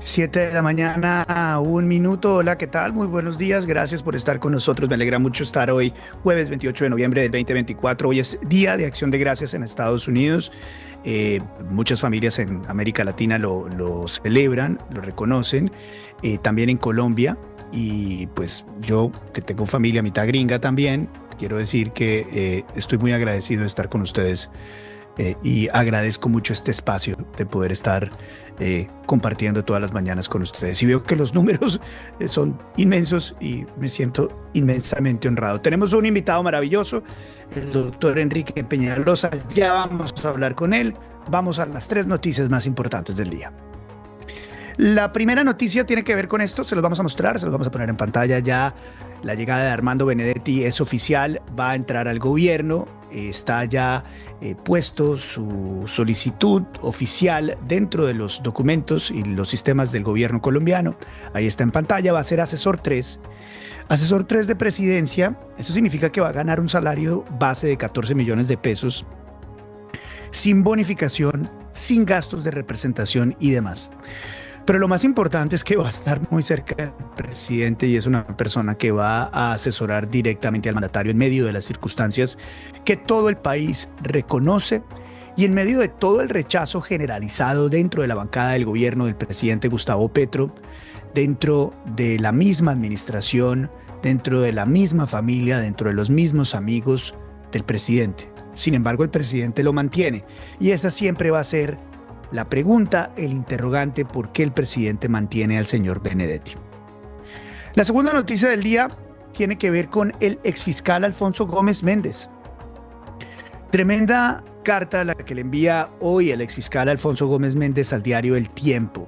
Siete de la mañana, un minuto. Hola, ¿qué tal? Muy buenos días. Gracias por estar con nosotros. Me alegra mucho estar hoy, jueves 28 de noviembre del 2024. Hoy es Día de Acción de Gracias en Estados Unidos. Muchas familias en América Latina lo celebran, lo reconocen. También en Colombia. Y pues yo, que tengo familia mitad gringa también, quiero decir que estoy muy agradecido de estar con ustedes y agradezco mucho este espacio de poder estar compartiendo todas las mañanas con ustedes. Y veo que los números son inmensos y me siento inmensamente honrado. Tenemos un invitado maravilloso, el doctor Enrique Peñalosa. Ya vamos a hablar con él. Vamos a las tres noticias más importantes del día. La primera noticia tiene que ver con esto, se los vamos a mostrar, se los vamos a poner en pantalla ya. La llegada de Armando Benedetti es oficial, va a entrar al gobierno, está ya puesto su solicitud oficial dentro de los documentos y los sistemas del gobierno colombiano. Ahí está en pantalla, va a ser asesor 3. Asesor 3 de presidencia, eso significa que va a ganar un salario base de 14 millones de pesos, sin bonificación, sin gastos de representación y demás. Pero lo más importante es que va a estar muy cerca del presidente y es una persona que va a asesorar directamente al mandatario en medio de las circunstancias que todo el país reconoce y en medio de todo el rechazo generalizado dentro de la bancada del gobierno del presidente Gustavo Petro, dentro de la misma administración, dentro de la misma familia, dentro de los mismos amigos del presidente. Sin embargo, el presidente lo mantiene y esta siempre va a ser la pregunta, el interrogante, ¿por qué el presidente mantiene al señor Benedetti? La segunda noticia del día tiene que ver con el exfiscal Alfonso Gómez Méndez. Tremenda carta la que le envía hoy el exfiscal Alfonso Gómez Méndez al diario El Tiempo.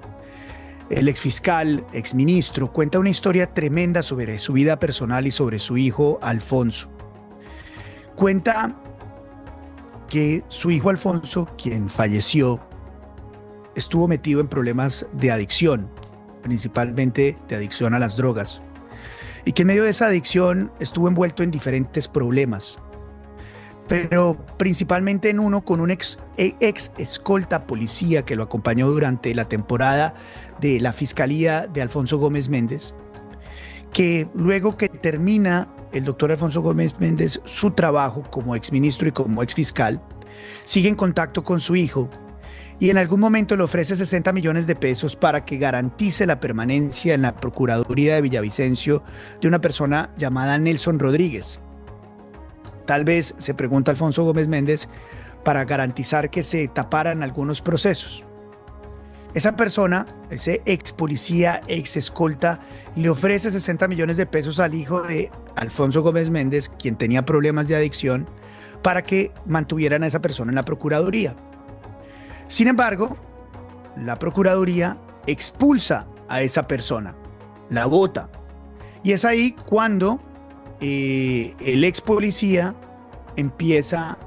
El exfiscal, exministro, cuenta una historia tremenda sobre su vida personal y sobre su hijo Alfonso. Cuenta que su hijo Alfonso, quien falleció, estuvo metido en problemas de adicción, principalmente de adicción a las drogas, y que en medio de esa adicción estuvo envuelto en diferentes problemas, pero principalmente en uno con un ex escolta policía que lo acompañó durante la temporada de la Fiscalía de Alfonso Gómez Méndez, que luego que termina el doctor Alfonso Gómez Méndez su trabajo como exministro y como exfiscal, sigue en contacto con su hijo y en algún momento le ofrece 60 millones de pesos para que garantice la permanencia en la Procuraduría de Villavicencio de una persona llamada Nelson Rodríguez. Tal vez, se pregunta Alfonso Gómez Méndez, para garantizar que se taparan algunos procesos. Esa persona, ese ex policía, ex escolta, le ofrece 60 millones de pesos al hijo de Alfonso Gómez Méndez, quien tenía problemas de adicción, para que mantuvieran a esa persona en la Procuraduría. Sin embargo, la Procuraduría expulsa a esa persona, la bota. Y es ahí cuando el ex policía empieza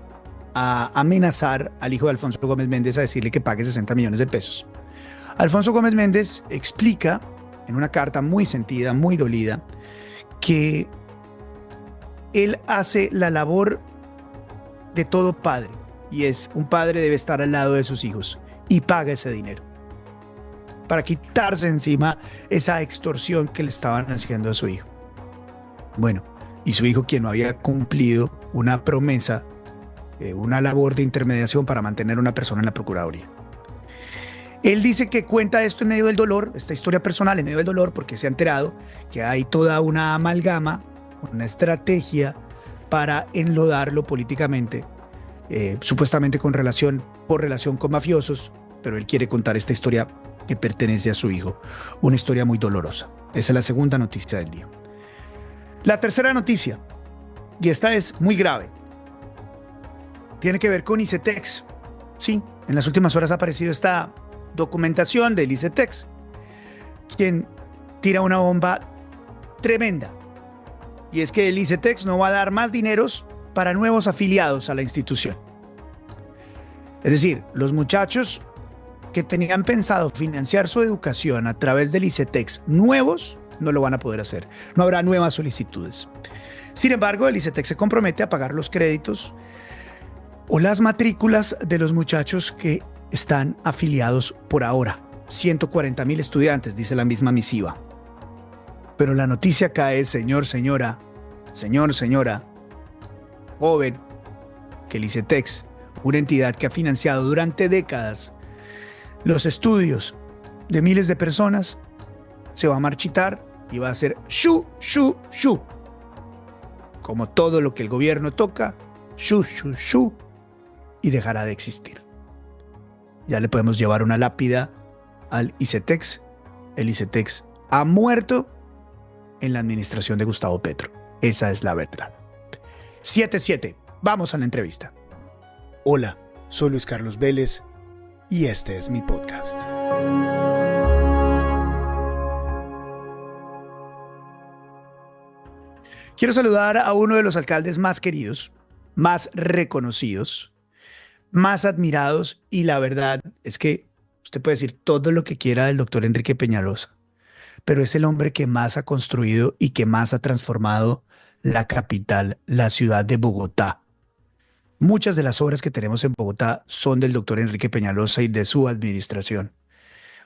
a amenazar al hijo de Alfonso Gómez Méndez a decirle que pague 60 millones de pesos. Alfonso Gómez Méndez explica en una carta muy sentida, muy dolida, que él hace la labor de todo padre. Y es, un padre debe estar al lado de sus hijos y paga ese dinero para quitarse encima esa extorsión que le estaban haciendo a su hijo. Bueno, y su hijo, quien no había cumplido una promesa, una labor de intermediación para mantener a una persona en la Procuraduría. Él dice que cuenta esto en medio del dolor, esta historia personal en medio del dolor, porque se ha enterado que hay toda una amalgama, una estrategia para enlodarlo políticamente. Supuestamente por relación con mafiosos, pero él quiere contar esta historia que pertenece a su hijo, una historia muy dolorosa. Esa es la segunda noticia del día. La tercera noticia, y esta es muy grave, tiene que ver con ICETEX. Sí, en las últimas horas ha aparecido esta documentación del ICETEX, quien tira una bomba tremenda, y es que el ICETEX no va a dar más dineros para nuevos afiliados a la institución. Es decir, los muchachos que tenían pensado financiar su educación a través del ICETEX nuevos no lo van a poder hacer. No habrá nuevas solicitudes. Sin embargo, el ICETEX se compromete a pagar los créditos o las matrículas de los muchachos que están afiliados por ahora. 140.000 estudiantes, dice la misma misiva. Pero la noticia acá es, señor, señora, joven, que el ICETEX, una entidad que ha financiado durante décadas los estudios de miles de personas, se va a marchitar y va a hacer shu, shu, shu. Como todo lo que el gobierno toca, shu, shu, shu, y dejará de existir. Ya le podemos llevar una lápida al ICETEX. El ICETEX ha muerto en la administración de Gustavo Petro. Esa es la verdad. 7-7. Vamos a la entrevista. Hola, soy Luis Carlos Vélez y este es mi podcast. Quiero saludar a uno de los alcaldes más queridos, más reconocidos, más admirados, y la verdad es que usted puede decir todo lo que quiera del doctor Enrique Peñalosa, pero es el hombre que más ha construido y que más ha transformado la capital, la ciudad de Bogotá. Muchas de las obras que tenemos en Bogotá son del doctor Enrique Peñalosa y de su administración.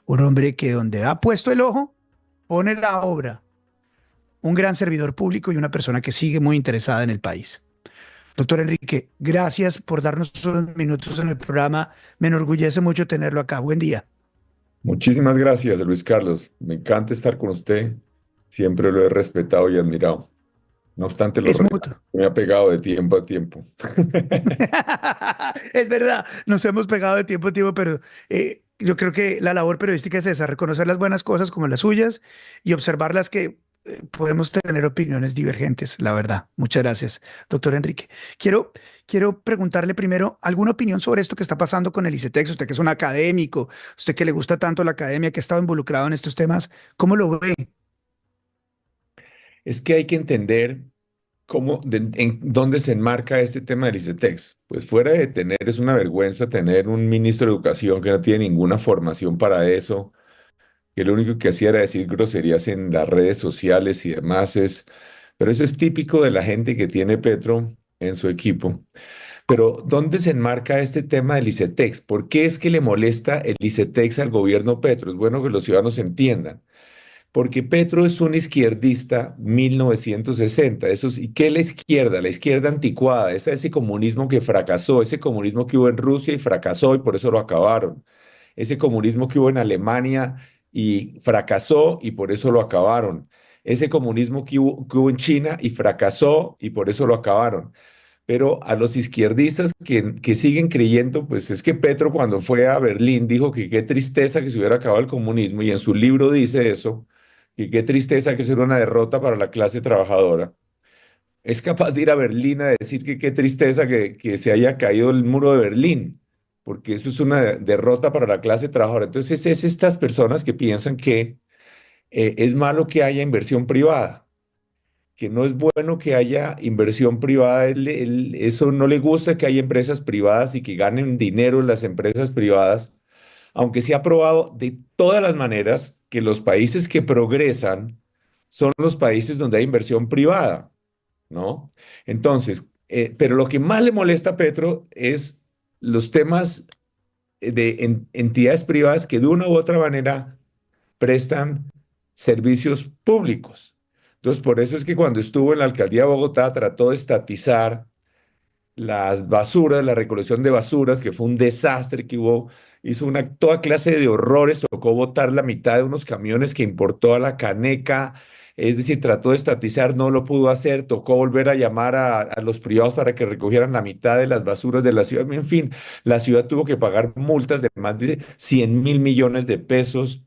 Un hombre que donde ha puesto el ojo, pone la obra. Un gran servidor público y una persona que sigue muy interesada en el país. Doctor Enrique, gracias por darnos unos minutos en el programa. Me enorgullece mucho tenerlo acá. Buen día. Muchísimas gracias, Luis Carlos. Me encanta estar con usted. Siempre lo he respetado y admirado. No obstante, los Es regaños mutuo. que me ha pegado de tiempo a tiempo. Es verdad, nos hemos pegado de tiempo a tiempo, pero yo creo que la labor periodística es esa, reconocer las buenas cosas como las suyas y observar las que podemos tener opiniones divergentes, la verdad. Muchas gracias, doctor Enrique. Quiero preguntarle primero alguna opinión sobre esto que está pasando con el ICETEX. Usted que es un académico, usted que le gusta tanto la academia, que ha estado involucrado en estos temas, ¿cómo lo ve? Es que hay que entender en dónde se enmarca este tema del ICETEX. Pues fuera de tener, es una vergüenza tener un ministro de Educación que no tiene ninguna formación para eso, que lo único que hacía era decir groserías en las redes sociales y demás. Pero eso es típico de la gente que tiene Petro en su equipo. Pero ¿dónde se enmarca este tema del ICETEX? ¿Por qué es que le molesta el ICETEX al gobierno Petro? Es bueno que los ciudadanos entiendan. Porque Petro es un izquierdista 1960. ¿Y qué es la izquierda? La izquierda anticuada, ese comunismo que fracasó, ese comunismo que hubo en Rusia y fracasó y por eso lo acabaron. Ese comunismo que hubo en Alemania y fracasó y por eso lo acabaron. Ese comunismo que hubo en China y fracasó y por eso lo acabaron. Pero a los izquierdistas que siguen creyendo, pues es que Petro cuando fue a Berlín dijo que qué tristeza que se hubiera acabado el comunismo y en su libro dice eso, que qué tristeza que será una derrota para la clase trabajadora. Es capaz de ir a Berlín a decir que qué tristeza que se haya caído el muro de Berlín, porque eso es una derrota para la clase trabajadora. Entonces es estas personas que piensan que es malo que haya inversión privada, que no es bueno que haya inversión privada. Eso no le gusta que haya empresas privadas y que ganen dinero las empresas privadas, aunque se ha probado de todas las maneras que los países que progresan son los países donde hay inversión privada, ¿no? Entonces, pero lo que más le molesta a Petro es los temas de entidades privadas que de una u otra manera prestan servicios públicos. Entonces, por eso es que cuando estuvo en la alcaldía de Bogotá trató de estatizar las basuras, la recolección de basuras, que fue un desastre, hizo toda clase de horrores, tocó botar la mitad de unos camiones que importó a la Caneca, es decir, trató de estatizar, no lo pudo hacer, tocó volver a llamar a los privados para que recogieran la mitad de las basuras de la ciudad, en fin, la ciudad tuvo que pagar multas de más de 100.000 millones de pesos.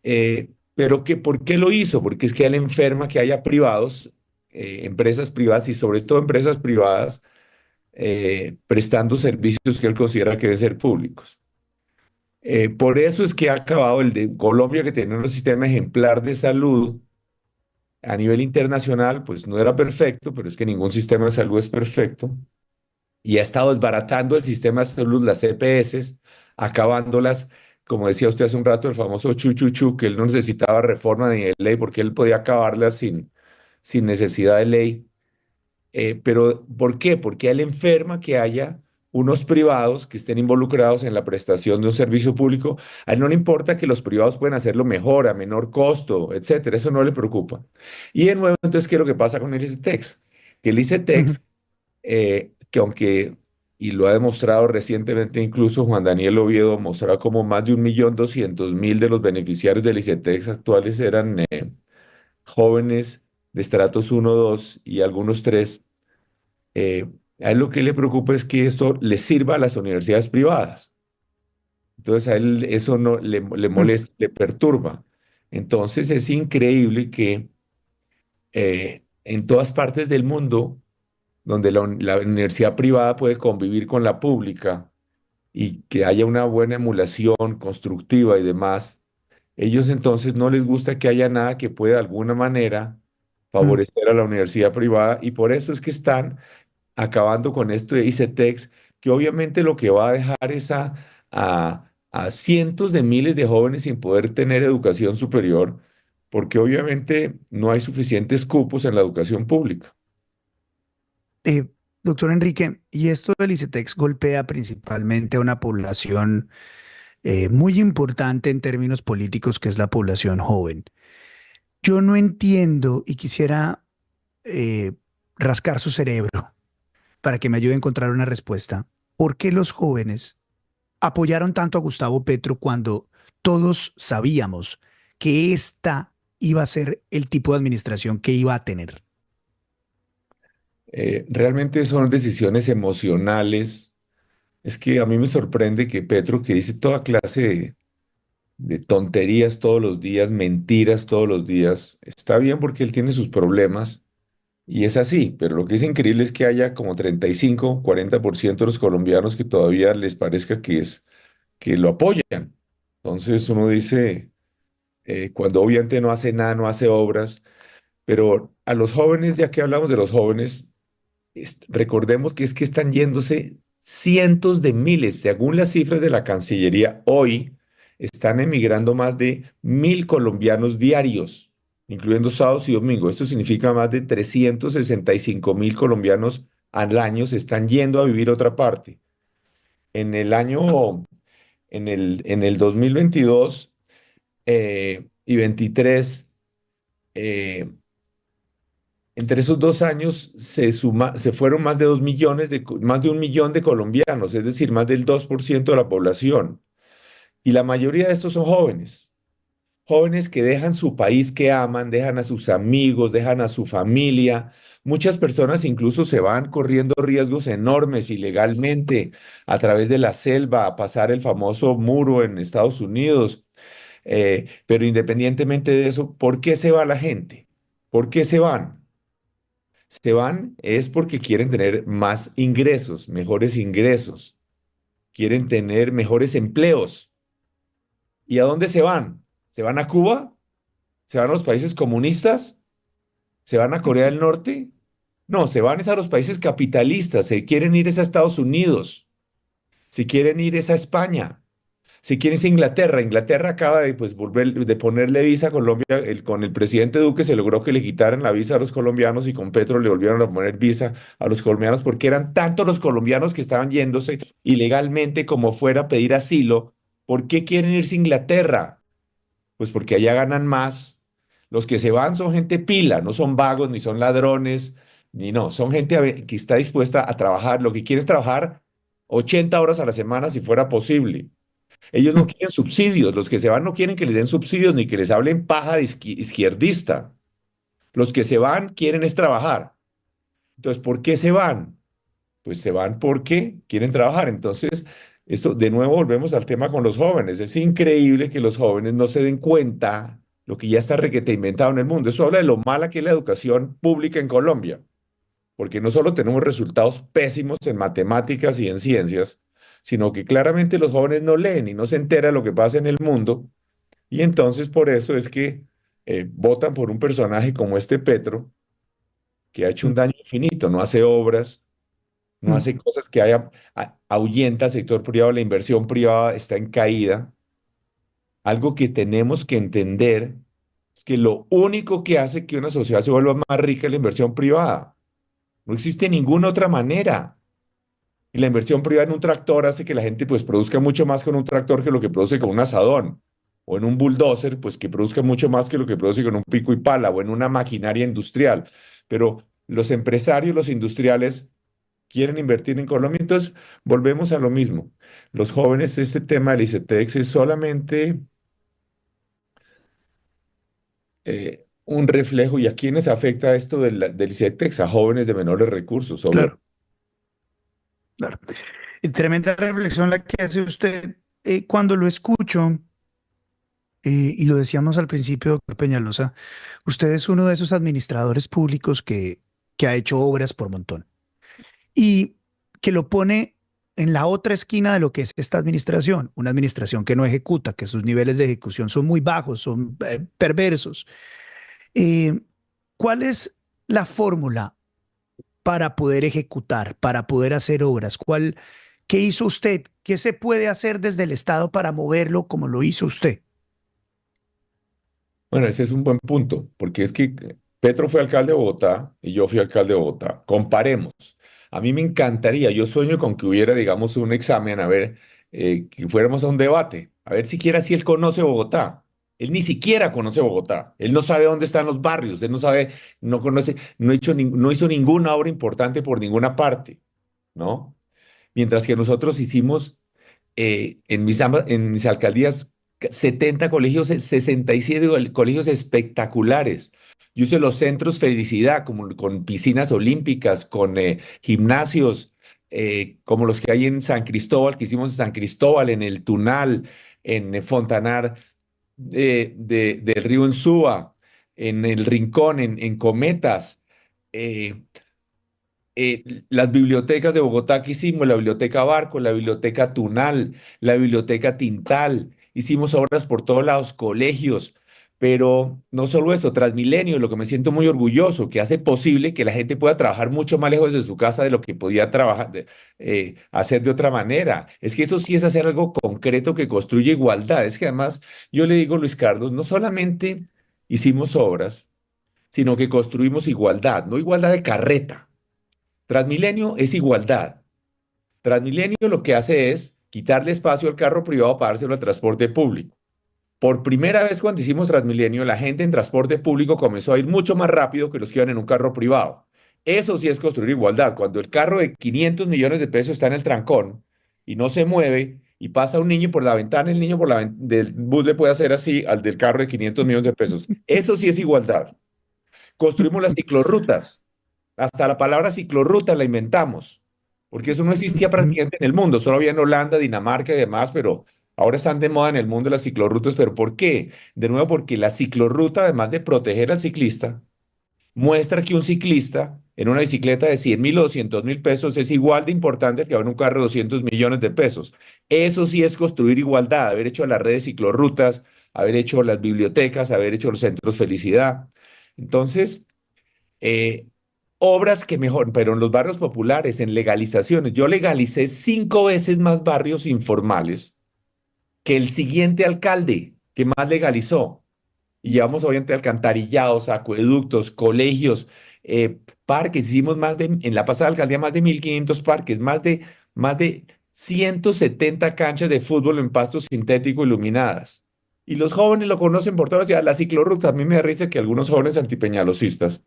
Pero ¿por qué lo hizo? Porque es que a él enferma que haya privados, empresas privadas y sobre todo empresas privadas prestando servicios que él considera que deben ser públicos. Por eso es que ha acabado el de Colombia, que tenía un sistema ejemplar de salud a nivel internacional, pues no era perfecto, pero es que ningún sistema de salud es perfecto, y ha estado desbaratando el sistema de salud, las EPS, acabándolas, como decía usted hace un rato, el famoso chuchuchu, que él no necesitaba reforma ni de ley, porque él podía acabarlas sin necesidad de ley. Pero ¿por qué? Porque a él enferma que haya unos privados que estén involucrados en la prestación de un servicio público. A él no le importa que los privados pueden hacerlo mejor, a menor costo, etcétera. Eso no le preocupa. Y de nuevo, entonces, ¿qué es lo que pasa con el ICETEX? Que el Ujú. ICETEX, que aunque, y lo ha demostrado recientemente, incluso Juan Daniel Oviedo mostraba como más de 1.200.000 de los beneficiarios del ICETEX actuales eran jóvenes de estratos uno, 2 y algunos 3. eh, a él lo que le preocupa es que esto le sirva a las universidades privadas. Entonces a él eso no le Mm. molesta, le perturba. Entonces es increíble que en todas partes del mundo, donde la universidad privada puede convivir con la pública y que haya una buena emulación constructiva y demás, ellos entonces no les gusta que haya nada que pueda de alguna manera Mm. favorecer a la universidad privada y por eso es que están acabando con esto de ICETEX, que obviamente lo que va a dejar es a cientos de miles de jóvenes sin poder tener educación superior, porque obviamente no hay suficientes cupos en la educación pública. Eh, Doctor Enrique, y esto del ICETEX golpea principalmente a una población muy importante en términos políticos, que es la población joven. Yo no entiendo y quisiera eh, rascar su cerebro para que me ayude a encontrar una respuesta. ¿Por qué los jóvenes apoyaron tanto a Gustavo Petro cuando todos sabíamos que esta iba a ser el tipo de administración que iba a tener? Realmente son decisiones emocionales. Es que a mí me sorprende que Petro, que dice toda clase de tonterías todos los días, mentiras todos los días, está bien porque él tiene sus problemas. Y es así, pero lo que es increíble es que haya como 35, 40% de los colombianos que todavía les parezca que lo apoyan. Entonces uno dice, cuando obviamente no hace nada, no hace obras, pero a los jóvenes, ya que hablamos de los jóvenes, recordemos que es que están yéndose cientos de miles, según las cifras de la Cancillería, hoy están emigrando más de 1.000 colombianos diarios, incluyendo sábados y domingos. Esto significa más de 365.000 colombianos al año se están yendo a vivir a otra parte. En el año, en el 2022 y 23, entre esos 2 años se fueron más de 2 millones más de 1 millón de colombianos, es decir, más del 2% de la población. Y la mayoría de estos son jóvenes, jóvenes que dejan su país que aman, dejan a sus amigos, dejan a su familia. Muchas personas incluso se van corriendo riesgos enormes ilegalmente a través de la selva a pasar el famoso muro en Estados Unidos. Pero independientemente de eso, ¿por qué se va la gente? ¿Por qué se van? Se van es porque quieren tener más ingresos, mejores ingresos, quieren tener mejores empleos. ¿Y a dónde se van? ¿Se van a Cuba? ¿Se van a los países comunistas? ¿Se van a Corea del Norte? No, se van es a los países capitalistas, se quieren ir es a Estados Unidos, si quieren ir es a España. Si quieres Inglaterra, Inglaterra acaba de pues, volver, de ponerle visa a Colombia, con el presidente Duque se logró que le quitaran la visa a los colombianos y con Petro le volvieron a poner visa a los colombianos porque eran tantos los colombianos que estaban yéndose ilegalmente como fuera a pedir asilo. ¿Por qué quieren irse a Inglaterra? Pues porque allá ganan más. Los que se van son gente pila, no son vagos, ni son ladrones, ni no, son gente que está dispuesta a trabajar. Lo que quiere es trabajar 80 horas a la semana si fuera posible. Ellos no quieren subsidios, los que se van no quieren que les den subsidios ni que les hablen paja de izquierdista. Los que se van quieren es trabajar. Entonces, ¿por qué se van? Pues se van porque quieren trabajar. Entonces, esto de nuevo volvemos al tema con los jóvenes. Es increíble que los jóvenes no se den cuenta lo que ya está requete inventado en el mundo. Eso habla de lo mala que es la educación pública en Colombia, porque no solo tenemos resultados pésimos en matemáticas y en ciencias, sino que claramente los jóvenes no leen y no se entera de lo que pasa en el mundo, y entonces por eso es que votan por un personaje como este Petro, que ha hecho un Mm. daño infinito, no hace obras, no Mm. hace cosas que ahuyenta al sector privado, la inversión privada está en caída. Algo que tenemos que entender es que lo único que hace que una sociedad se vuelva más rica es la inversión privada. No existe ninguna otra manera. Y la inversión privada en un tractor hace que la gente pues produzca mucho más con un tractor que lo que produce con un asadón. O en un bulldozer, pues que produzca mucho más que lo que produce con un pico y pala, o en una maquinaria industrial. Pero los empresarios, los industriales, quieren invertir en Colombia, entonces volvemos a lo mismo. Los jóvenes, este tema del ICETEX es solamente un reflejo. ¿Y a quiénes afecta esto del ICETEX? A jóvenes de menores recursos, obvio. Claro, claro. Tremenda reflexión la que hace usted. Cuando lo escucho, y lo decíamos al principio, doctor Peñalosa, usted es uno de esos administradores públicos que ha hecho obras por montón y que lo pone en la otra esquina de lo que es esta administración, una administración que no ejecuta, que sus niveles de ejecución son muy bajos, son perversos. Eh, ¿Cuál es la fórmula para poder ejecutar, para poder hacer obras? ¿Qué hizo usted? ¿Qué se puede hacer desde el Estado para moverlo como lo hizo usted? Bueno, ese es un buen punto, porque es que Petro fue alcalde de Bogotá y yo fui alcalde de Bogotá. Comparemos. A mí me encantaría, yo sueño con que hubiera, digamos, un examen, a ver, que fuéramos a un debate, a ver siquiera si él conoce Bogotá. Él ni siquiera conoce Bogotá. Él no sabe dónde están los barrios, él no sabe, no conoce, no hizo ninguna obra importante por ninguna parte, ¿no? Mientras que nosotros hicimos en mis alcaldías 70 colegios, 67 colegios espectaculares. Yo hice los centros Felicidad, como con piscinas olímpicas, con gimnasios, como los que hay en San Cristóbal, que hicimos en San Cristóbal, en el Tunal, en Fontanar del río Ensúa, en el Rincón, en Cometas. eh, las bibliotecas de Bogotá que hicimos, la Biblioteca Barco, la Biblioteca Tunal, la Biblioteca Tintal, hicimos obras por todos lados, colegios, pero no solo eso, Transmilenio, lo que me siento muy orgulloso, que hace posible que la gente pueda trabajar mucho más lejos de su casa de lo que podía trabajar, hacer de otra manera. Es que eso sí es hacer algo concreto que construye igualdad. Es que además, yo le digo, Luis Carlos, no solamente hicimos obras, sino que construimos igualdad, no igualdad de carreta. Transmilenio es igualdad. Transmilenio lo que hace es quitarle espacio al carro privado para dárselo al transporte público. Por primera vez cuando hicimos Transmilenio, la gente en transporte público comenzó a ir mucho más rápido que los que iban en un carro privado. Eso sí es construir igualdad. Cuando el carro de 500 millones de pesos está en el trancón y no se mueve y pasa un niño por la ventana, el niño del bus le puede hacer así al del carro de 500 millones de pesos. Eso sí es igualdad. Construimos las ciclorrutas. Hasta la palabra ciclorruta la inventamos, porque eso no existía prácticamente en el mundo, solo había en Holanda, Dinamarca y demás, pero ahora están de moda en el mundo las ciclorrutas. ¿Pero por qué? De nuevo, porque la ciclorruta, además de proteger al ciclista, muestra que un ciclista en una bicicleta de 100.000 o 200.000 pesos es igual de importante que en un carro de 200 millones de pesos. Eso sí es construir igualdad, haber hecho las redes ciclorrutas, haber hecho las bibliotecas, haber hecho los centros Felicidad. Entonces, eh, obras que mejor, pero en los barrios populares, en legalizaciones. Yo legalicé 5 veces más barrios informales que el siguiente alcalde que más legalizó. Y llevamos obviamente alcantarillados, acueductos, colegios, parques. Hicimos en la pasada alcaldía más de 1.500 parques, más de 170 canchas de fútbol en pasto sintético iluminadas. Y los jóvenes lo conocen por todas las ciudades. La ciclorruta, a mí me da risa que algunos jóvenes antipeñalosistas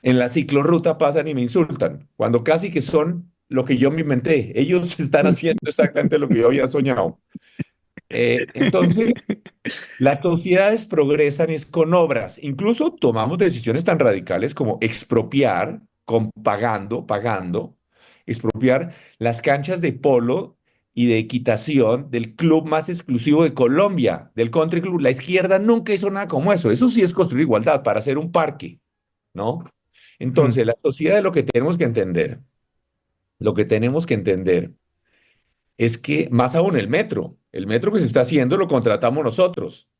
en la ciclorruta pasan y me insultan, cuando casi que son lo que yo me inventé. Ellos están haciendo exactamente lo que yo había soñado. Entonces, las sociedades progresan es con obras. Incluso tomamos decisiones tan radicales como expropiar, pagando, expropiar las canchas de polo y de equitación del club más exclusivo de Colombia, del Country Club. La izquierda nunca hizo nada como eso. Eso sí es construir igualdad para hacer un parque, ¿no? Mm, Entonces, la sociedad lo que tenemos que entender es que, más aún el metro que se está haciendo lo contratamos nosotros.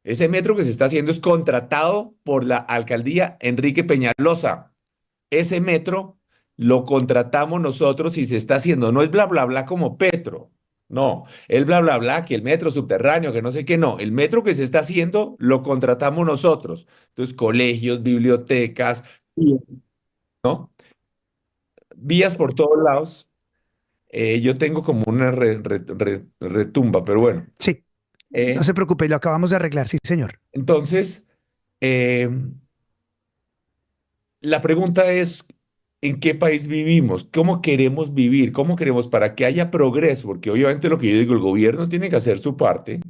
Ese metro que se está haciendo es contratado por la alcaldía Enrique Peñalosa. Ese metro lo contratamos nosotros y se está haciendo. No es bla, bla, bla como Petro. No, el bla, bla, bla, que el metro subterráneo, que no sé qué, no. El metro que se está haciendo lo contratamos nosotros. Entonces, colegios, bibliotecas, ¿no? Vías por todos lados. Yo tengo como una retumba, pero bueno. Sí, no Eh, se preocupe, lo acabamos de arreglar, sí, señor. entonces, eh, la pregunta es, ¿en qué país vivimos? ¿Cómo queremos vivir? ¿Cómo queremos para que haya progreso? Porque obviamente lo que yo digo, el gobierno tiene que hacer su parte,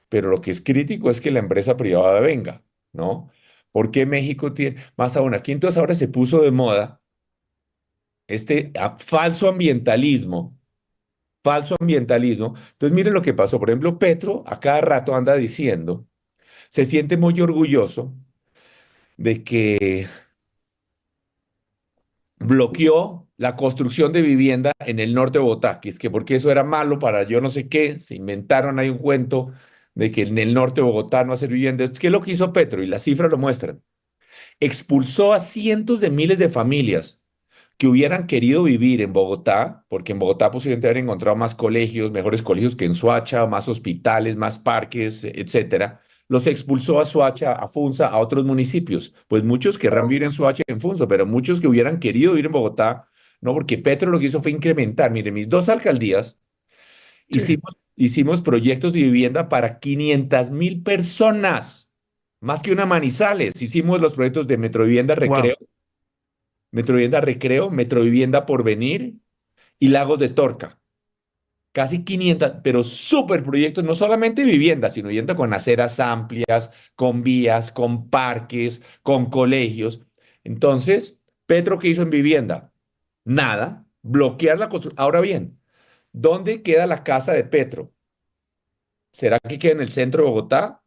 pero lo que es crítico es que la empresa privada venga, ¿no? Porque México tiene, más aún, aquí entonces ahora se puso de moda este falso ambientalismo, falso ambientalismo. Entonces miren lo que pasó. Por ejemplo, Petro a cada rato anda diciendo, se siente muy orgulloso de que bloqueó la construcción de vivienda en el norte de Bogotá, que es que porque eso era malo para yo no sé qué, se inventaron ahí un cuento de que en el norte de Bogotá no hacer vivienda. ¿Qué es lo que hizo Petro? Y las cifras lo muestran. Expulsó a cientos de miles de familias que hubieran querido vivir en Bogotá, porque en Bogotá posiblemente habrían encontrado más colegios, mejores colegios que en Soacha, más hospitales, más parques, etcétera. Los expulsó a Soacha, a Funza, a otros municipios. Pues muchos querrán vivir en Soacha y en Funza, pero muchos que hubieran querido vivir en Bogotá, no, porque Petro lo que hizo fue incrementar. Mire, mis dos alcaldías Sí. hicimos proyectos de vivienda para 500.000 personas, más que una Manizales. Hicimos los proyectos de Metrovivienda Wow. Recreo, Metrovivienda Recreo, Metrovivienda Porvenir y Lagos de Torca. Casi 500, pero súper proyectos, no solamente vivienda, sino vivienda con aceras amplias, con vías, con parques, con colegios. Entonces, ¿Petro qué hizo en vivienda? Nada, bloquear la construcción. Ahora bien, ¿dónde queda la casa de Petro? ¿Será que queda en el centro de Bogotá?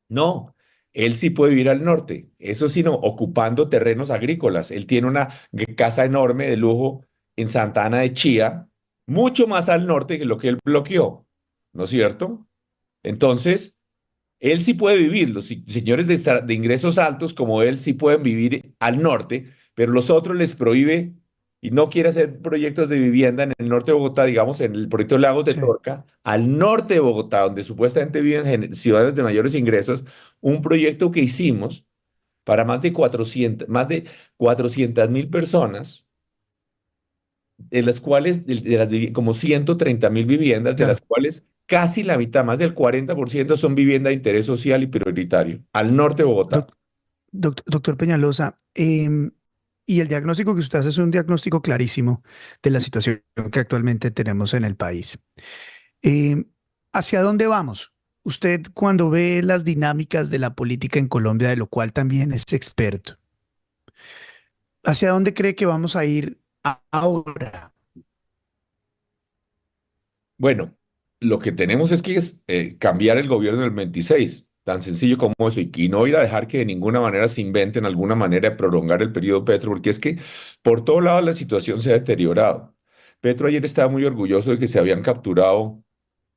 No, él sí puede vivir al norte, eso sí, no, ocupando terrenos agrícolas. Él tiene una casa enorme de lujo en Santa Ana de Chía, mucho más al norte que lo que él bloqueó, ¿no es cierto? Entonces, él sí puede vivir, los señores de ingresos altos como él sí pueden vivir al norte, pero los otros les prohíbe y no quiere hacer proyectos de vivienda en el norte de Bogotá, digamos, en el proyecto Lagos de Sí. Torca, al norte de Bogotá, donde supuestamente viven ciudades de mayores ingresos, un proyecto que hicimos para más de 400.000 personas, de las cuales, como 130.000 viviendas, de las Claro. cuales casi la mitad, más del 40% son vivienda de interés social y prioritario, al norte de Bogotá. Doctor Peñalosa, y el diagnóstico que usted hace es un diagnóstico clarísimo de la situación que actualmente tenemos en el país. Em, ¿Hacia dónde vamos? Usted cuando ve las dinámicas de la política en Colombia, de lo cual también es experto, ¿hacia dónde cree que vamos a ir ahora? Bueno, lo que tenemos es que cambiar el gobierno del 26, tan sencillo como eso, y no ir a dejar que de ninguna manera se inventen alguna manera de prolongar el periodo Petro, porque es que por todos lados la situación se ha deteriorado. Petro ayer estaba muy orgulloso de que se habían capturado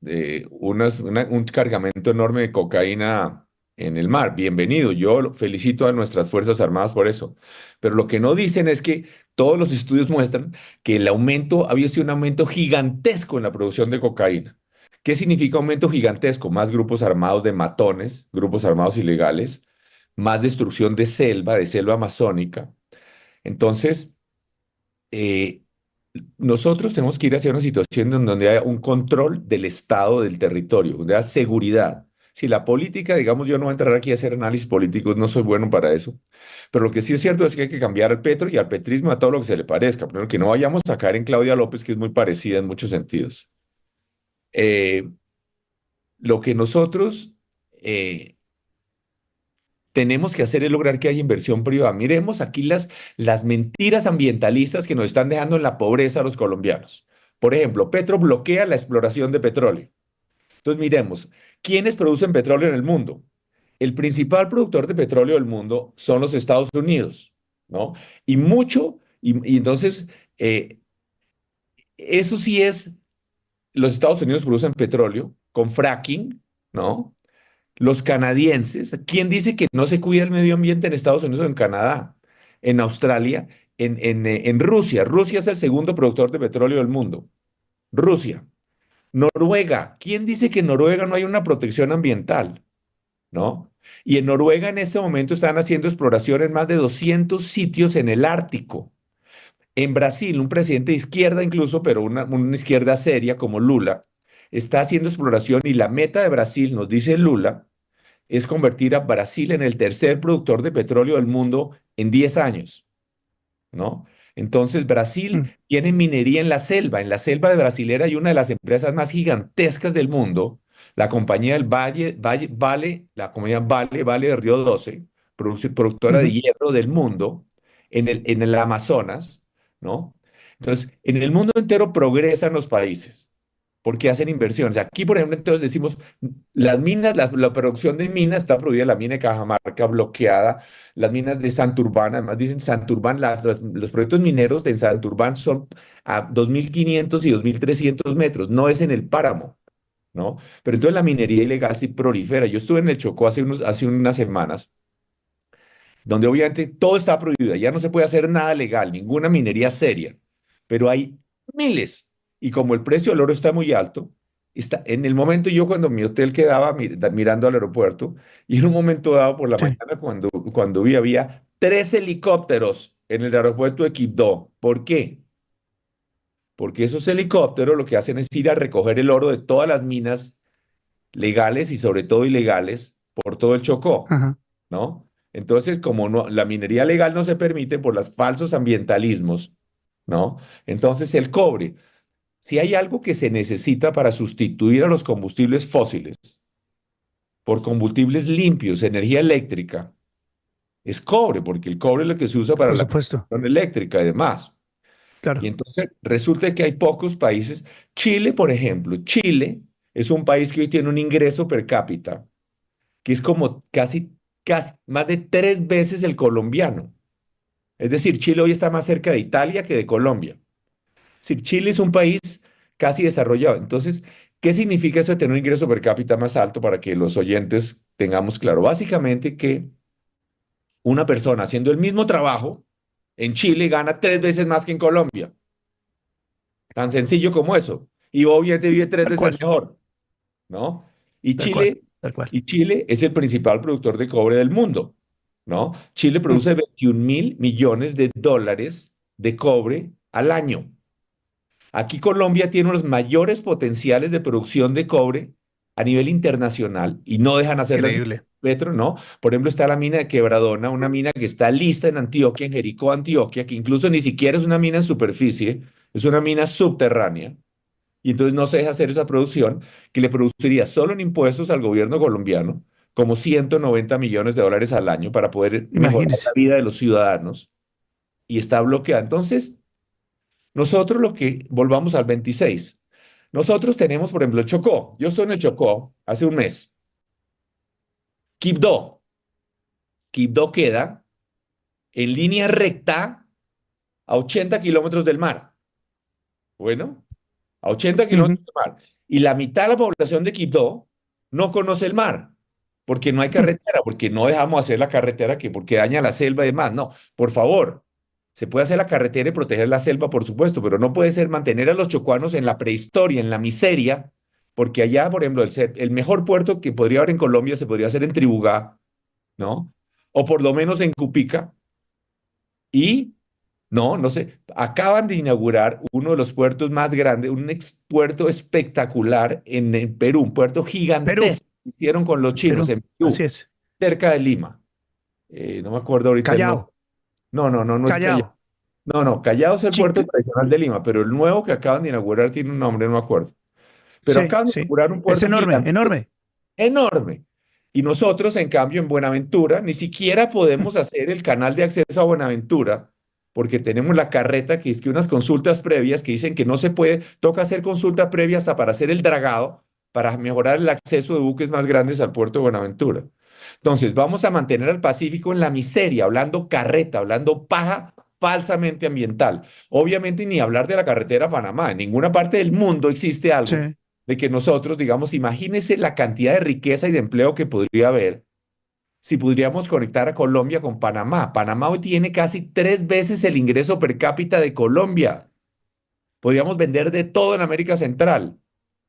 un cargamento enorme de cocaína en el mar. Bienvenido, felicito a nuestras Fuerzas Armadas por eso. Pero lo que no dicen es que todos los estudios muestran que el aumento había sido un aumento gigantesco en la producción de cocaína. ¿Qué significa aumento gigantesco? Más grupos armados de matones, grupos armados ilegales, más destrucción de selva amazónica. Entonces, eh, nosotros tenemos que ir hacia una situación en donde haya un control del estado del territorio, donde haya seguridad. Si la política, digamos, yo no voy a entrar aquí a hacer análisis políticos, no soy bueno para eso, pero lo que sí es cierto es que hay que cambiar al petro y al petrismo a todo lo que se le parezca. Primero, que no vayamos a caer en Claudia López, que es muy parecida en muchos sentidos. Eh, lo que nosotros eh, tenemos que hacer es lograr que haya inversión privada. Miremos aquí las mentiras ambientalistas que nos están dejando en la pobreza a los colombianos. Por ejemplo, Petro bloquea la exploración de petróleo. Entonces, miremos, ¿quiénes producen petróleo en el mundo? El principal productor de petróleo del mundo son los Estados Unidos, ¿no? Y entonces, eh, eso sí es, los Estados Unidos producen petróleo con fracking, ¿no? Los canadienses, ¿quién dice que no se cuida el medio ambiente en Estados Unidos o en Canadá, en Australia, en Rusia? Rusia es el segundo productor de petróleo del mundo. Rusia. Noruega, ¿quién dice que en Noruega no hay una protección ambiental? ¿No? Y en Noruega en este momento están haciendo exploración en más de 200 sitios en el Ártico. En Brasil, un presidente de izquierda incluso, pero una izquierda seria como Lula, está haciendo exploración y la meta de Brasil, nos dice Lula, es convertir a Brasil en el tercer productor de petróleo del mundo en 10 años, ¿no? Entonces, Brasil Mm, tiene minería en la selva. En la selva de Brasilera hay una de las empresas más gigantescas del mundo, la compañía del Vale, la compañía Vale de Río 12, productora de ujú. hierro del mundo, en el Amazonas, ¿no? Entonces, en el mundo entero progresan los países porque hacen inversiones. Aquí, por ejemplo, entonces decimos, las minas, la producción de minas está prohibida, la mina de Cajamarca bloqueada, las minas de Santurbán, además dicen Santurbán, los proyectos mineros de Santurbán son a 2.500 y 2.300 metros, no es en el páramo, ¿no? Pero entonces la minería ilegal sí prolifera. Yo estuve en el Chocó hace unas semanas, donde obviamente todo está prohibido, ya no se puede hacer nada legal, ninguna minería seria, pero hay miles, y como el precio del oro está muy alto, está, en el momento yo cuando mi hotel quedaba mirando al aeropuerto, y en un momento dado por la Sí, mañana cuando vi había 3 helicópteros en el aeropuerto de Quibdó. ¿Por qué? Porque esos helicópteros lo que hacen es ir a recoger el oro de todas las minas legales y sobre todo ilegales por todo el Chocó, ajá. ¿no? Entonces, como la minería legal no se permite por los falsos ambientalismos, ¿no? Entonces, el cobre, si hay algo que se necesita para sustituir a los combustibles fósiles por combustibles limpios, energía eléctrica, es cobre, porque el cobre es lo que se usa para Por la supuesto, generación eléctrica y demás. Y claro. entonces resulta que hay pocos países. Chile, por ejemplo, Chile es un país que hoy tiene un ingreso per cápita que es como casi más de 3 veces el colombiano. Es decir, Chile hoy está más cerca de Italia que de Colombia. Es decir, Chile es un país casi desarrollado. Entonces, ¿qué significa eso de tener un ingreso per cápita más alto para que los oyentes tengamos claro? Básicamente que una persona haciendo el mismo trabajo en Chile gana 3 veces más que en Colombia. Tan sencillo como eso. Y obviamente vive tres Tal veces cual, mejor. ¿No? Y tal cual, Chile, tal cual. y Chile es el principal productor de cobre del mundo, ¿no? Chile Mm, produce 21.000 millones de dólares de cobre al año. Aquí Colombia tiene los mayores potenciales de producción de cobre a nivel internacional y no dejan hacerlo en increíble. Petro, ¿no? Por ejemplo, está la mina de Quebradona, una mina que está lista en Antioquia, en Jericó, Antioquia, que incluso ni siquiera es una mina en superficie, es una mina subterránea y entonces no se deja hacer esa producción que le produciría solo en impuestos al gobierno colombiano como 190 millones de dólares al año para poder mejorar la Imagínese. vida de los ciudadanos y está bloqueada. Entonces, nosotros lo que volvamos al 26, nosotros tenemos, por ejemplo, el Chocó. Yo estoy en el Chocó hace un mes. Quibdó. Quibdó queda en línea recta a 80 kilómetros del mar. Bueno, a 80 Ujú. kilómetros del mar. Y la mitad de la población de Quibdó no conoce el mar, porque no hay Mm, carretera, porque no dejamos hacer la carretera, porque daña la selva y demás. No, por favor, se puede hacer la carretera y proteger la selva, por supuesto, pero no puede ser mantener a los chocuanos en la prehistoria, en la miseria, porque allá, por ejemplo, el mejor puerto que podría haber en Colombia se podría hacer en Tribugá, ¿no? O por lo menos en Cupica, y no sé, acaban de inaugurar uno de los puertos más grandes, un puerto espectacular en Perú, un puerto Perú, gigantesco que hicieron con los chinos Perú, en así Perú, es. cerca de Lima. No me acuerdo ahorita el nombre. Callao, No es Callao. Callao, No, Callao es el puerto Chit, tradicional de Lima, pero el nuevo que acaban de inaugurar tiene un nombre, no me acuerdo. Pero sí, acaban de sí. inaugurar un Es puerto enorme, gigante, enorme. enorme. Y nosotros, en cambio, en Buenaventura, ni siquiera Mm, podemos hacer el canal de acceso a Buenaventura, porque tenemos la carreta que es que unas consultas previas que dicen que no se puede, toca hacer consulta previa hasta para hacer el dragado, para mejorar el acceso de buques más grandes al puerto de Buenaventura. Entonces, vamos a mantener al Pacífico en la miseria, hablando carreta, hablando paja falsamente ambiental. Obviamente, ni hablar de la carretera a Panamá. En ninguna parte del mundo existe algo sí, de que nosotros, digamos, imagínese la cantidad de riqueza y de empleo que podría haber si pudiéramos conectar a Colombia con Panamá. Panamá hoy tiene casi 3 veces el ingreso per cápita de Colombia. Podríamos vender de todo en América Central,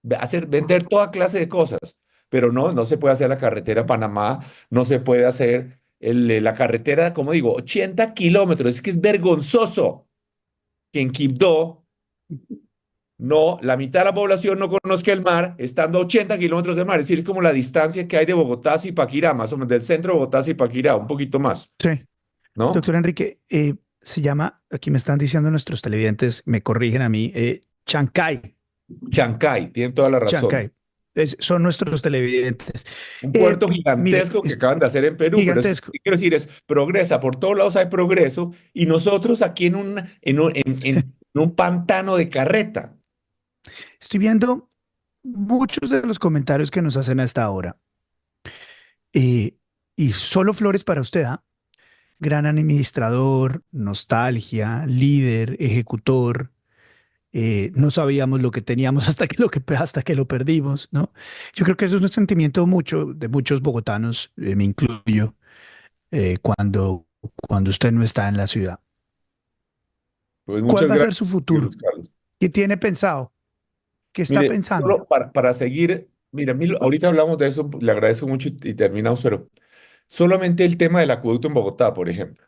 vender toda clase de cosas, pero no se puede hacer la carretera a Panamá, no se puede hacer la carretera, como digo, 80 kilómetros, es que es vergonzoso. que en Quibdó no, la mitad de la población no conozca el mar, estando a 80 kilómetros del mar. Es decir, es como la distancia que hay de Bogotá a Zipaquirá, más o menos, del centro de Bogotá a Zipaquirá, un poquito más, Sí. ¿no? Doctor Enrique, se llama, aquí me están diciendo nuestros televidentes, me corrigen a mí, Chancay. Chancay, tienen toda la razón. Chancay. Son nuestros televidentes. Un puerto Mire, gigantesco que es acaban de hacer en Perú, pero eso gigantesco. que quiero decir es, progresa, por todos lados hay progreso, y nosotros aquí en un pantano de carreta. Estoy viendo muchos de los comentarios que nos hacen a esta hora. eh, y solo flores para usted, ¿ah? Gran administrador, nostalgia, líder, ejecutor. No sabíamos lo que teníamos hasta que lo perdimos, ¿no? Yo creo que eso es un sentimiento mucho de muchos bogotanos, me incluyo, cuando usted no está en la ciudad. Pues ¿Cuál muchas va a ser gracias, su Luis futuro? Carlos. ¿Qué tiene pensado? ¿Qué está Mire, pensando? solo para seguir, mira, ahorita hablamos de eso, le agradezco mucho y terminamos, pero solamente el tema del acueducto en Bogotá, por ejemplo.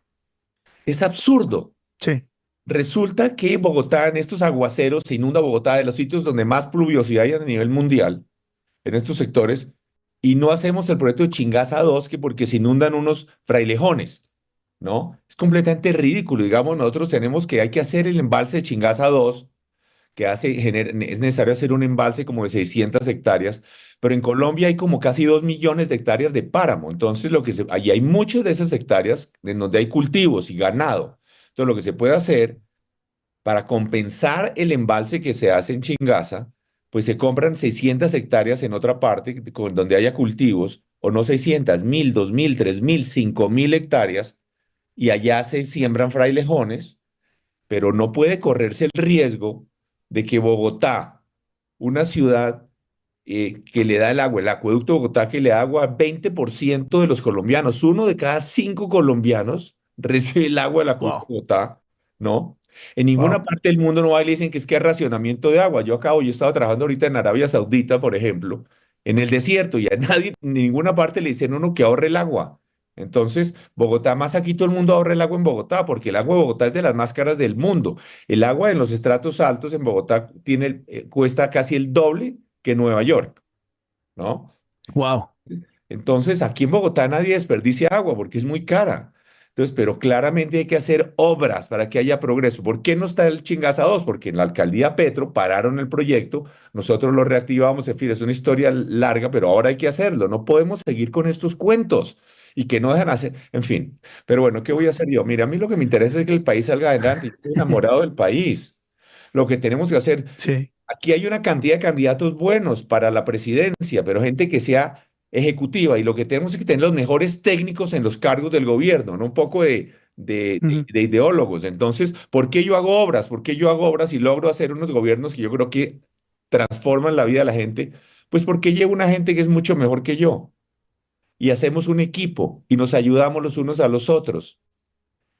Es absurdo. Sí. Resulta que Bogotá, en estos aguaceros, se inunda Bogotá de los sitios donde más pluviosidad hay a nivel mundial, en estos sectores, y no hacemos el proyecto de Chingaza 2, que porque se inundan unos frailejones, ¿no? Es completamente ridículo. Digamos, nosotros tenemos que, hay que hacer el embalse de Chingaza 2 que es necesario hacer un embalse como de 600 hectáreas, pero en Colombia hay como casi 2 millones de hectáreas de páramo. Entonces, allí hay muchas de esas hectáreas en donde hay cultivos y ganado. Entonces, lo que se puede hacer para compensar el embalse que se hace en Chingaza, pues se compran 600 hectáreas en otra parte donde haya cultivos, o no 600, 1000, 2000, 3000, 5000 hectáreas, y allá se siembran frailejones, pero no puede correrse el riesgo de que Bogotá, una ciudad que le da el acueducto de Bogotá que le da agua a 20% de los colombianos, uno de cada cinco colombianos recibe el agua del acueducto Wow. de Bogotá, ¿no? En ninguna Wow. parte del mundo no va y le dicen que es racionamiento de agua. Yo estaba trabajando ahorita en Arabia Saudita, por ejemplo, en el desierto, y a nadie, en ninguna parte le dicen uno que ahorre el agua. Entonces, Bogotá, más aquí todo el mundo ahorra el agua en Bogotá, porque el agua de Bogotá es de las más caras del mundo. El agua en los estratos altos en Bogotá cuesta casi el doble que Nueva York, ¿no? Wow. Entonces, aquí en Bogotá nadie desperdicia agua porque es muy cara. Entonces, pero claramente hay que hacer obras para que haya progreso. ¿Por qué no está el Chingaza 2? Porque en la alcaldía Petro pararon el proyecto, nosotros lo reactivamos, en fin, es una historia larga, pero ahora hay que hacerlo. No podemos seguir con estos cuentos y que no dejan hacer, en fin. Pero bueno, ¿qué voy a hacer yo? Mira, a mí lo que me interesa es que el país salga adelante. Yo estoy enamorado del país. Lo que tenemos que hacer, Sí. aquí hay una cantidad de candidatos buenos para la presidencia, pero gente que sea ejecutiva y lo que tenemos es que tener los mejores técnicos en los cargos del gobierno, no un poco Ujú. de ideólogos. Entonces, ¿por qué yo hago obras? ¿Por qué yo hago obras y logro hacer unos gobiernos que yo creo que transforman la vida de la gente? Pues porque llevo una gente que es mucho mejor que yo y hacemos un equipo y nos ayudamos los unos a los otros.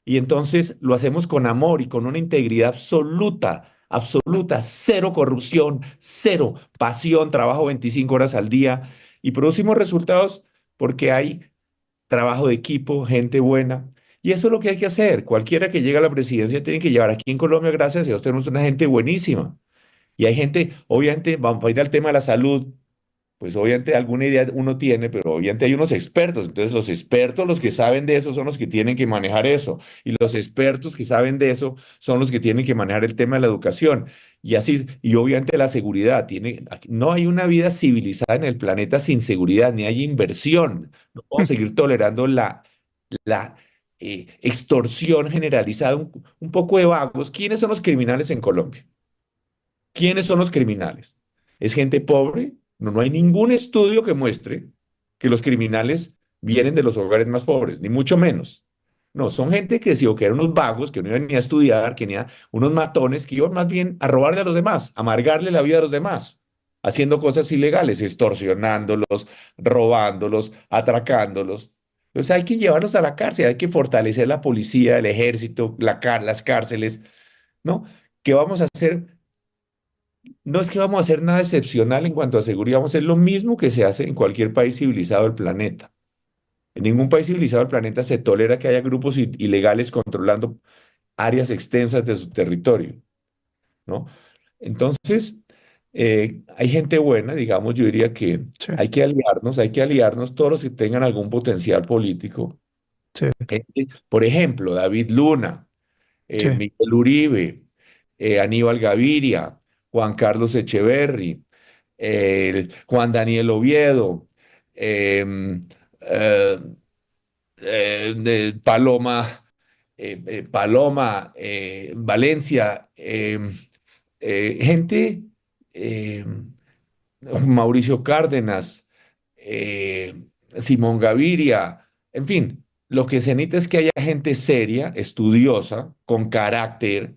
Y entonces lo hacemos con amor y con una integridad absoluta, absoluta, cero corrupción, cero pasión, trabajo 25 horas al día y producimos resultados porque hay trabajo de equipo, gente buena. Y eso es lo que hay que hacer. Cualquiera que llegue a la presidencia tiene que llevar. Aquí en Colombia, gracias a Dios, tenemos una gente buenísima. Y hay gente, obviamente, vamos a ir al tema de la salud, pues obviamente alguna idea uno tiene, pero obviamente hay unos expertos. Entonces los expertos, los que saben de eso, son los que tienen que manejar eso. Y los expertos que saben de eso son los que tienen que manejar el tema de la educación. Y así, y obviamente la seguridad. No hay una vida civilizada en el planeta sin seguridad, ni hay inversión. No podemos seguir tolerando la extorsión generalizada, un poco de vagos. ¿Quiénes son los criminales en Colombia? ¿Quiénes son los criminales? ¿Es gente pobre? No, no hay ningún estudio que muestre que los criminales vienen de los hogares más pobres, ni mucho menos. No, son gente que sí, o que eran unos vagos, que no iban ni a estudiar, que ni a unos matones, que iban más bien a robarle a los demás, a amargarle la vida a los demás, haciendo cosas ilegales, extorsionándolos, robándolos, atracándolos. Entonces hay que llevarlos a la cárcel, hay que fortalecer la policía, el ejército, las cárceles, ¿no? ¿Qué vamos a hacer? No es que vamos a hacer nada excepcional en cuanto a seguridad, vamos a hacer lo mismo que se hace en cualquier país civilizado del planeta. En ningún país civilizado del planeta se tolera que haya grupos ilegales controlando áreas extensas de su territorio, ¿no? Entonces, hay gente buena, digamos, yo diría que Sí, hay que aliarnos todos los que tengan algún potencial político. sí, Por ejemplo, David Luna, sí. Miguel Uribe, Aníbal Gaviria, Juan Carlos Echeverry, Juan Daniel Oviedo, em, eh, Paloma, Valencia, gente, eh, Mauricio Cárdenas, eh, Simón Gaviria, en fin, lo que se necesita es que haya gente seria, estudiosa, con carácter,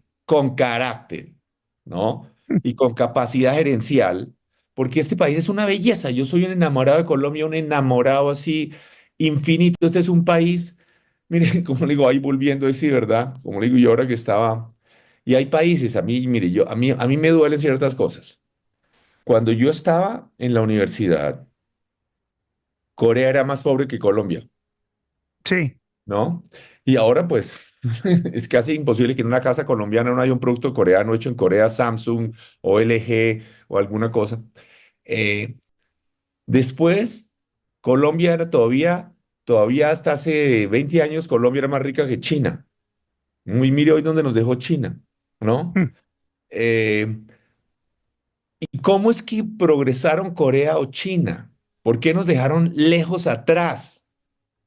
¿no? Y con capacidad gerencial, porque este país es una belleza. Yo soy un enamorado de Colombia, un enamorado así infinito. Este es un país, mire, como le digo, ahí volviendo a decir, ¿verdad? Como le digo yo ahora que estaba, y hay países, a mí, mire, a mí me duelen ciertas cosas. Cuando yo estaba en la universidad, Corea era más pobre que Colombia, Sí, ¿no? Y ahora pues es casi imposible que en una casa colombiana no haya un producto coreano hecho en Corea, Samsung o LG o alguna cosa. Eh, Después, Colombia era todavía hasta hace 20 años, Colombia era más rica que China. Muy mire hoy dónde nos dejó China, ¿no? mm, Eh, ¿Y cómo es que progresaron Corea o China? ¿Por qué nos dejaron lejos atrás?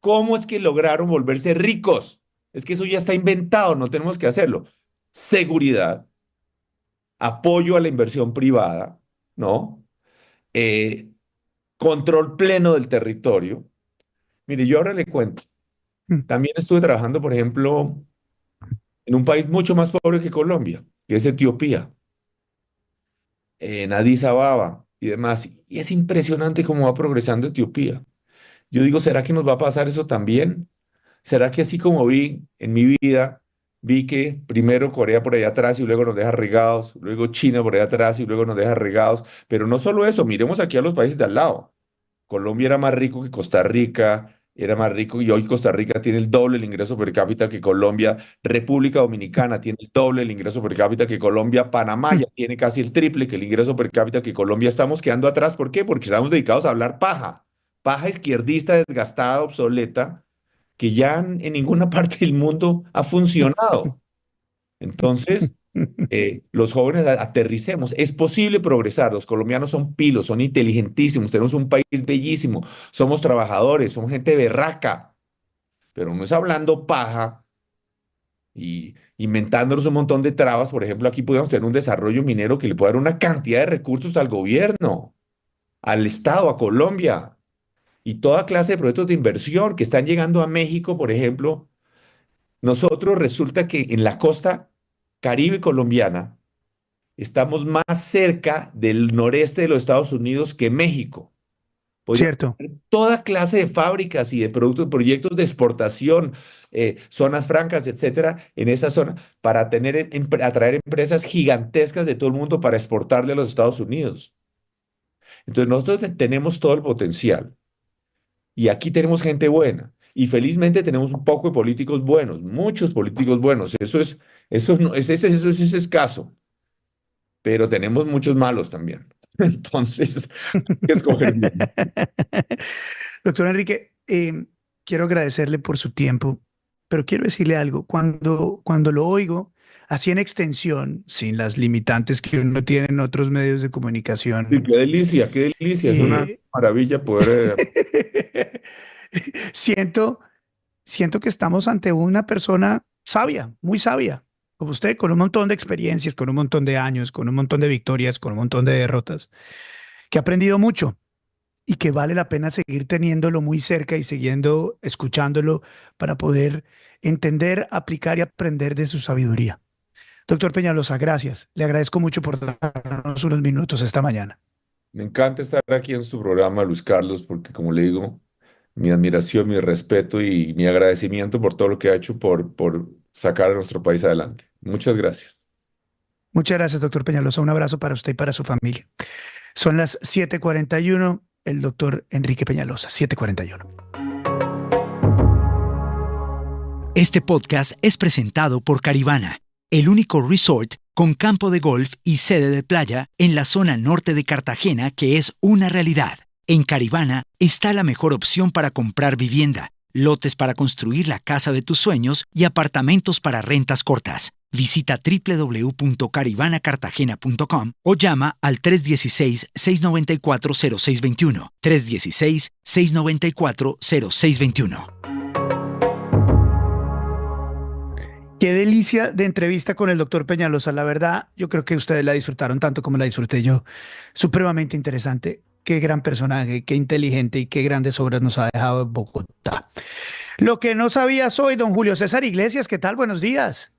¿Cómo es que lograron volverse ricos? Es que eso ya está inventado, no tenemos que hacerlo. Seguridad, apoyo a la inversión privada, ¿no? Eh, Control pleno del territorio. Mire, yo ahora le cuento. mm. También estuve trabajando, por ejemplo, en un país mucho más pobre que Colombia, que es Etiopía, en Addis Ababa y demás. Y es impresionante cómo va progresando Etiopía. Yo digo, ¿será que nos va a pasar eso también? ¿Será que así como vi en mi vida, vi que primero Corea por allá atrás y luego nos deja regados, luego China por allá atrás y luego nos deja regados? Pero no solo eso, miremos aquí a los países de al lado. Colombia era más rico que Costa Rica, era más rico y hoy Costa Rica tiene el doble el ingreso per cápita que Colombia. República Dominicana tiene el doble el ingreso per cápita que Colombia. Panamá Mm. ya tiene casi el triple que el ingreso per cápita que Colombia. Estamos quedando atrás. ¿Por qué? Porque estamos dedicados a hablar paja. Paja izquierdista, desgastada, obsoleta, que ya en ninguna parte del mundo ha funcionado. Entonces, los jóvenes aterricemos. Es posible progresar. Los colombianos son pilos, son inteligentísimos. Tenemos un país bellísimo. Somos trabajadores, somos gente berraca. Pero no es hablando paja y inventándonos un montón de trabas. Por ejemplo, aquí podemos tener un desarrollo minero que le puede dar una cantidad de recursos al gobierno, al Estado, a Colombia y toda clase de proyectos de inversión que están llegando a México, por ejemplo. Nosotros resulta que en la costa Caribe colombiana estamos más cerca del noreste de los Estados Unidos que México. Podríamos Cierto, tener toda clase de fábricas y de productos, proyectos de exportación, zonas francas, etcétera, en esa zona para atraer empresas gigantescas de todo el mundo para exportarle a los Estados Unidos. Entonces nosotros tenemos todo el potencial y aquí tenemos gente buena. Y felizmente tenemos un poco de políticos buenos, muchos políticos buenos. Eso no, eso es escaso, pero tenemos muchos malos también. Entonces, hay que escoger bien. Doctor Enrique, quiero agradecerle por su tiempo, pero quiero decirle algo. Cuando lo oigo, así en extensión, sin las limitantes que uno tiene en otros medios de Sí, comunicación, qué delicia, es una eh, maravilla poder... siento, siento que estamos ante una persona sabia, muy sabia, como usted, con un montón de experiencias, con un montón de años, con un montón de victorias, con un montón de derrotas, que ha aprendido mucho y que vale la pena seguir teniéndolo muy cerca y siguiendo escuchándolo para poder entender, aplicar y aprender de su sabiduría. Doctor Peñalosa, gracias. Le agradezco mucho por darnos unos minutos esta mañana. Me encanta estar aquí en su programa, Luis Carlos, porque como le digo, mi admiración, mi respeto y mi agradecimiento por todo lo que ha hecho por sacar a nuestro país adelante. Muchas gracias. Muchas gracias, doctor Peñalosa. Un abrazo para usted y para su familia. Son las 7:41. El doctor Enrique Peñalosa, 7:41. Este podcast es presentado por Caribana, el único resort con campo de golf y sede de playa en la zona norte de Cartagena que es una realidad. En Caribana está la mejor opción para comprar vivienda, lotes para construir la casa de tus sueños y apartamentos para rentas cortas. Visita www.caribanacartagena.com o llama al 316-694-0621. 316-694-0621. Qué delicia de entrevista con el doctor Peñalosa. La verdad, yo creo que ustedes la disfrutaron tanto como la disfruté yo. Supremamente interesante. Qué gran personaje, qué inteligente y qué grandes obras nos ha dejado en Bogotá. Lo que no sabía soy don Julio César Iglesias. ¿Qué tal? Buenos días.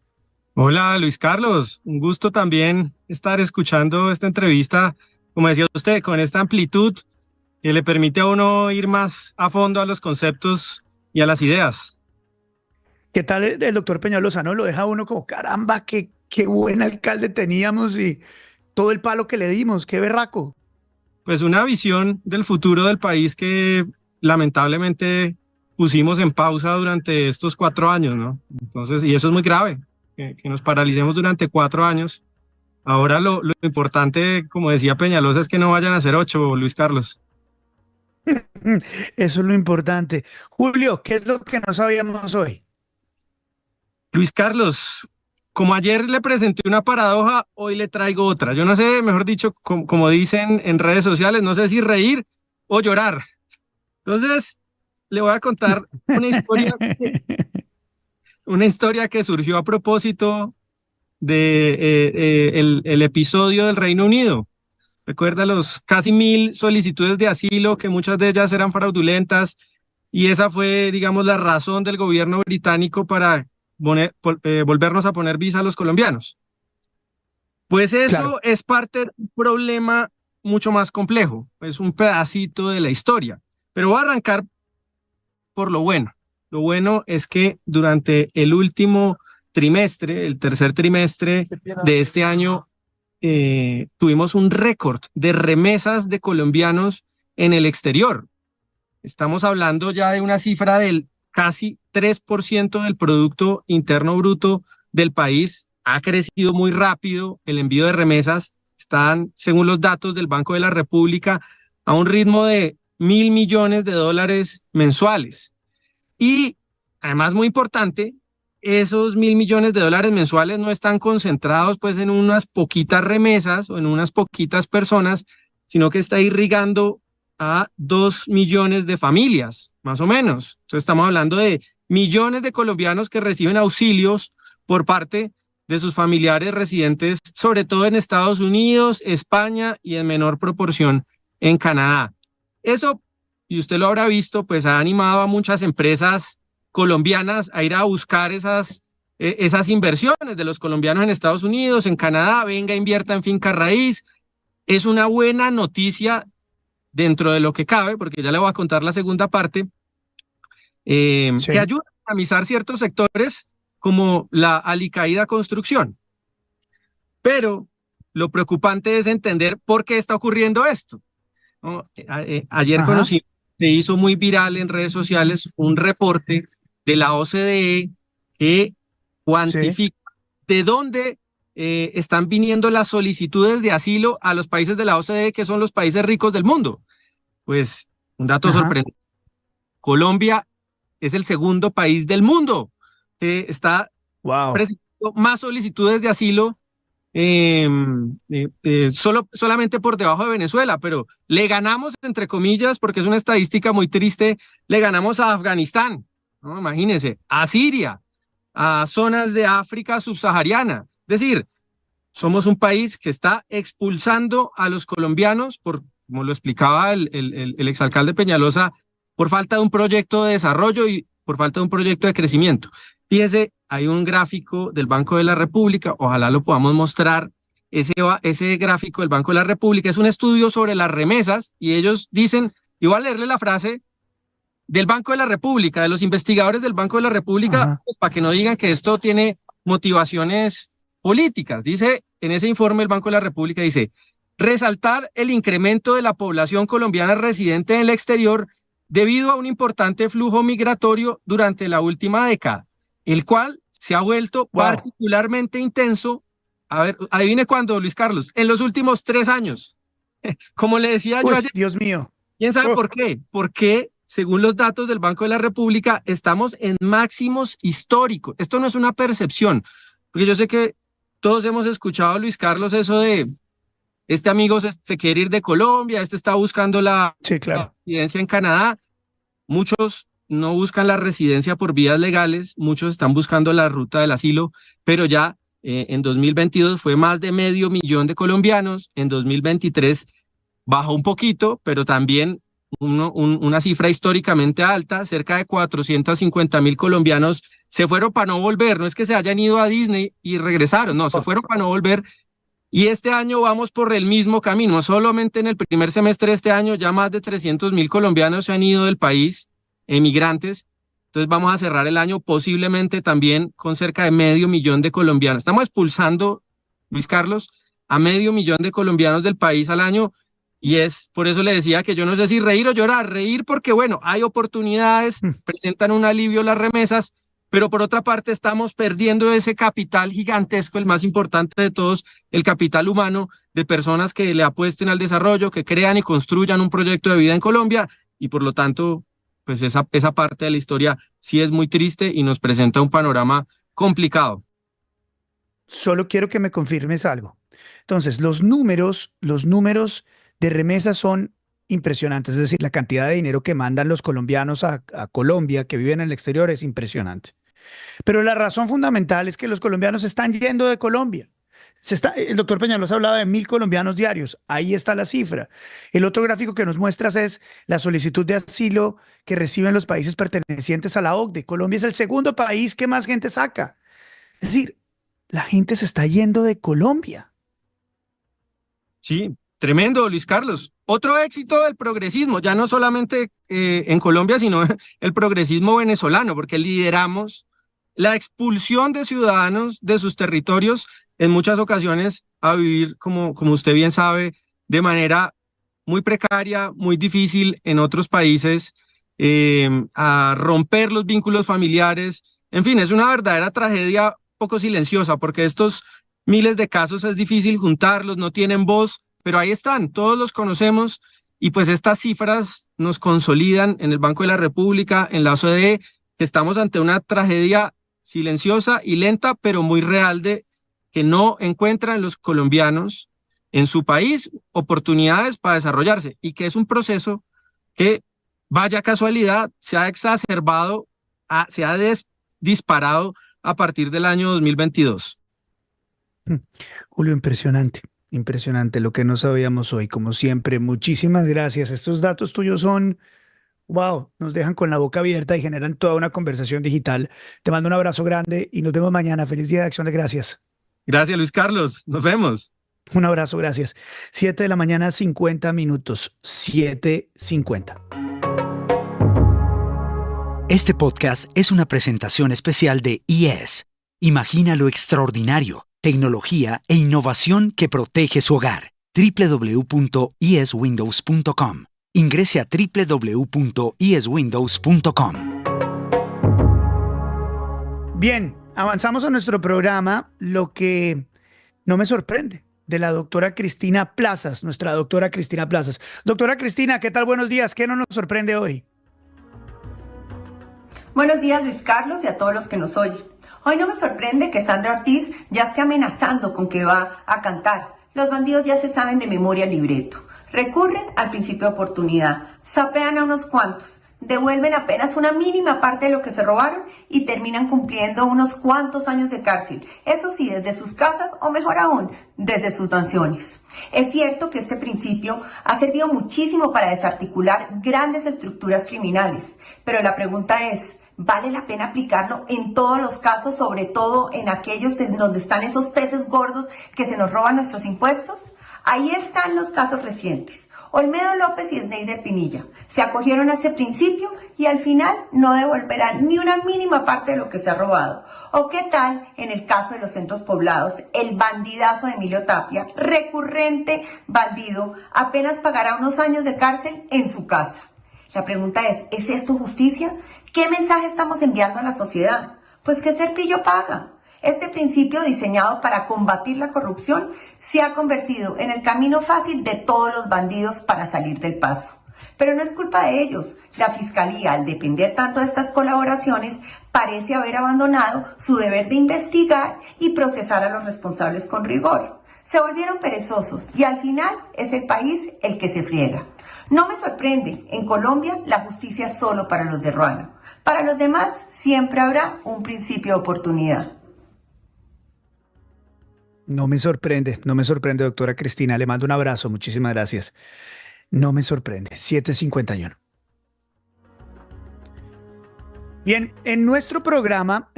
Hola Luis Carlos, un gusto también estar escuchando esta entrevista, como decía usted, con esta amplitud que le permite a uno ir más a fondo a los conceptos y a las ideas. ¿Qué tal el doctor Peñalosa? ¿No? Lo deja uno como, caramba, qué buen alcalde teníamos y todo el palo que le dimos, qué berraco. Pues una visión del futuro del país que lamentablemente pusimos en pausa durante estos 4 años, ¿no? Entonces, y eso es muy grave, que nos paralicemos durante 4 años. Ahora lo importante, como decía Peñalosa, es que no vayan a ser 8, Luis Carlos. Eso es lo importante. Julio, ¿qué es lo que no sabíamos hoy? Luis Carlos, como ayer le presenté una paradoja, hoy le traigo otra. Yo no sé, mejor dicho, como dicen en redes sociales, no sé si reír o llorar. Entonces, le voy a contar una historia que surgió a propósito de el episodio del Reino Unido. Recuerda los casi 1.000 solicitudes de asilo, que muchas de ellas eran fraudulentas, y esa fue, digamos, la razón del gobierno británico para volvernos a poner visa a los colombianos. Pues eso Claro. es parte de un problema mucho más complejo, es un pedacito de la historia, pero voy a arrancar por lo bueno. Lo bueno es que durante el último trimestre, el tercer trimestre de este año, tuvimos un récord de remesas de colombianos en el exterior. Estamos hablando ya de una cifra del casi 3% del Producto Interno Bruto del país. Ha crecido muy rápido el envío de remesas. Están, según los datos del Banco de la República, a un ritmo de $1.000 millones mensuales. Y además, muy importante, esos $1.000 millones mensuales no están concentrados pues en unas poquitas remesas o en unas poquitas personas, sino que está irrigando a 2 millones de familias, más o menos. Entonces estamos hablando de millones de colombianos que reciben auxilios por parte de sus familiares residentes, sobre todo en Estados Unidos, España y en menor proporción en Canadá. Eso, y usted lo habrá visto, pues ha animado a muchas empresas colombianas a ir a buscar esas inversiones de los colombianos en Estados Unidos, en Canadá. Venga, invierta en finca raíz. Es una buena noticia dentro de lo que cabe, porque ya le voy a contar la segunda parte, Sí. que ayuda a dinamizar ciertos sectores como la alicaída construcción. Pero lo preocupante es entender por qué está ocurriendo esto, ¿no? Ayer conocí, se hizo muy viral en redes sociales un reporte de la OCDE que cuantifica de dónde están viniendo las solicitudes de asilo a los países de la OCDE, que son los países ricos del mundo. Pues un dato sorprendente. Colombia es el segundo país del mundo que está presentando más solicitudes de asilo, solamente por debajo de Venezuela, pero le ganamos, entre comillas, porque es una estadística muy triste, le ganamos a Afganistán, ¿no? Imagínense, a Siria, a zonas de África subsahariana. Es decir, somos un país que está expulsando a los colombianos por, como lo explicaba el exalcalde Peñalosa, por falta de un proyecto de desarrollo y por falta de un proyecto de crecimiento. Fíjese, hay un gráfico del Banco de la República, ojalá lo podamos mostrar. Ese gráfico del Banco de la República es un estudio sobre las remesas y ellos dicen, y voy a leerle la frase del Banco de la República, de los investigadores del Banco de la República, para que no digan que esto tiene motivaciones políticas. Dice, en ese informe el Banco de la República dice, resaltar el incremento de la población colombiana residente en el exterior debido a un importante flujo migratorio durante la última década. el cual se ha vuelto particularmente intenso. A ver, adivine cuándo, Luis Carlos, en los últimos 3 años. Como le decía yo ayer. Dios mío. ¿Quién sabe por qué? Porque, según los datos del Banco de la República, estamos en máximos históricos. Esto no es una percepción, porque yo sé que todos hemos escuchado, Luis Carlos, eso de este amigo se quiere ir de Colombia, este está buscando la residencia en Canadá. Muchos no buscan la residencia por vías legales, muchos están buscando la ruta del asilo, pero ya en 2022 fue más de 500,000 de colombianos, en 2023 bajó un poquito, pero también una cifra históricamente alta, cerca de 450,000 colombianos se fueron para no volver, no es que se hayan ido a Disney y regresaron, no, se fueron para no volver. Y este año vamos por el mismo camino. Solamente en el primer semestre de este año ya más de 300,000 colombianos se han ido del país, emigrantes. Entonces vamos a cerrar el año posiblemente también con cerca de 500,000 de colombianos. Estamos expulsando, Luis Carlos, a 500,000 de colombianos del país al año. Y es por eso le decía que yo no sé si reír o llorar. Reír porque, bueno, hay oportunidades, presentan un alivio las remesas, pero por otra parte estamos perdiendo ese capital gigantesco, el más importante de todos, el capital humano de personas que le apuesten al desarrollo, que crean y construyan un proyecto de vida en Colombia, y por lo tanto, pues esa parte de la historia sí es muy triste y nos presenta un panorama complicado. Solo quiero que me confirmes algo. Entonces, los números de remesas son impresionantes, es decir, la cantidad de dinero que mandan los colombianos a Colombia, que viven en el exterior, es impresionante. Pero la razón fundamental es que los colombianos están yendo de Colombia. El doctor Peñalosa hablaba de 1,000 colombianos diarios. Ahí está la cifra. El otro gráfico que nos muestras es la solicitud de asilo que reciben los países pertenecientes a la OCDE. Colombia es el segundo país que más gente saca. Es decir, la gente se está yendo de Colombia. Sí, tremendo, Luis Carlos. Otro éxito del progresismo, ya no solamente en Colombia, sino el progresismo venezolano, porque lideramos la expulsión de ciudadanos de sus territorios en muchas ocasiones a vivir, como usted bien sabe, de manera muy precaria, muy difícil en otros países, a romper los vínculos familiares. En fin, es una verdadera tragedia poco silenciosa, porque estos miles de casos es difícil juntarlos, no tienen voz, pero ahí están, todos los conocemos, y pues estas cifras nos consolidan en el Banco de la República, en la OCDE, que estamos ante una tragedia silenciosa y lenta, pero muy real, de que no encuentran los colombianos en su país oportunidades para desarrollarse, y que es un proceso que, vaya casualidad, se ha exacerbado, se ha disparado a partir del año 2022. Julio, impresionante lo que no sabíamos hoy. Como siempre, muchísimas gracias. Estos datos tuyos son, wow, nos dejan con la boca abierta y generan toda una conversación digital. Te mando un abrazo grande y nos vemos mañana. Feliz Día de Acción de Gracias. Gracias, Luis Carlos. Nos vemos. Un abrazo, gracias. 7 de la mañana, 50 minutos. 7:50. Este podcast es una presentación especial de IES. Imagina lo extraordinario, tecnología e innovación que protege su hogar. www.ieswindows.com. Ingrese a www.ieswindows.com. Bien, avanzamos a nuestro programa. Lo que no me sorprende de la doctora Cristina Plazas, nuestra doctora Cristina Plazas. Doctora Cristina, ¿qué tal? Buenos días. ¿Qué no nos sorprende hoy? Buenos días, Luis Carlos, y a todos los que nos oyen. Hoy no me sorprende que Sandra Ortiz ya esté amenazando con que va a cantar. Los bandidos ya se saben de memoria el libreto. Recurren al principio de oportunidad, sapean a unos cuantos, devuelven apenas una mínima parte de lo que se robaron y terminan cumpliendo unos cuantos años de cárcel. Eso sí, desde sus casas o mejor aún, desde sus mansiones. Es cierto que este principio ha servido muchísimo para desarticular grandes estructuras criminales, pero la pregunta es, ¿vale la pena aplicarlo en todos los casos, sobre todo en aquellos donde están esos peces gordos que se nos roban nuestros impuestos? Ahí están los casos recientes. Olmedo López y Sneider Pinilla se acogieron a este principio y al final no devolverán ni una mínima parte de lo que se ha robado. ¿O qué tal en el caso de los centros poblados? El bandidazo de Emilio Tapia, recurrente bandido, apenas pagará unos años de cárcel en su casa. La pregunta ¿es esto justicia? ¿Qué mensaje estamos enviando a la sociedad? Pues que ser pillo paga. Este principio, diseñado para combatir la corrupción, se ha convertido en el camino fácil de todos los bandidos para salir del paso. Pero no es culpa de ellos. La Fiscalía, al depender tanto de estas colaboraciones, parece haber abandonado su deber de investigar y procesar a los responsables con rigor. Se volvieron perezosos y al final es el país el que se friega. No me sorprende, en Colombia la justicia es solo para los de Ruano. Para los demás siempre habrá un principio de oportunidad. No me sorprende, doctora Cristina. Le mando un abrazo, muchísimas gracias. No me sorprende. 7:51. Bien, en nuestro programa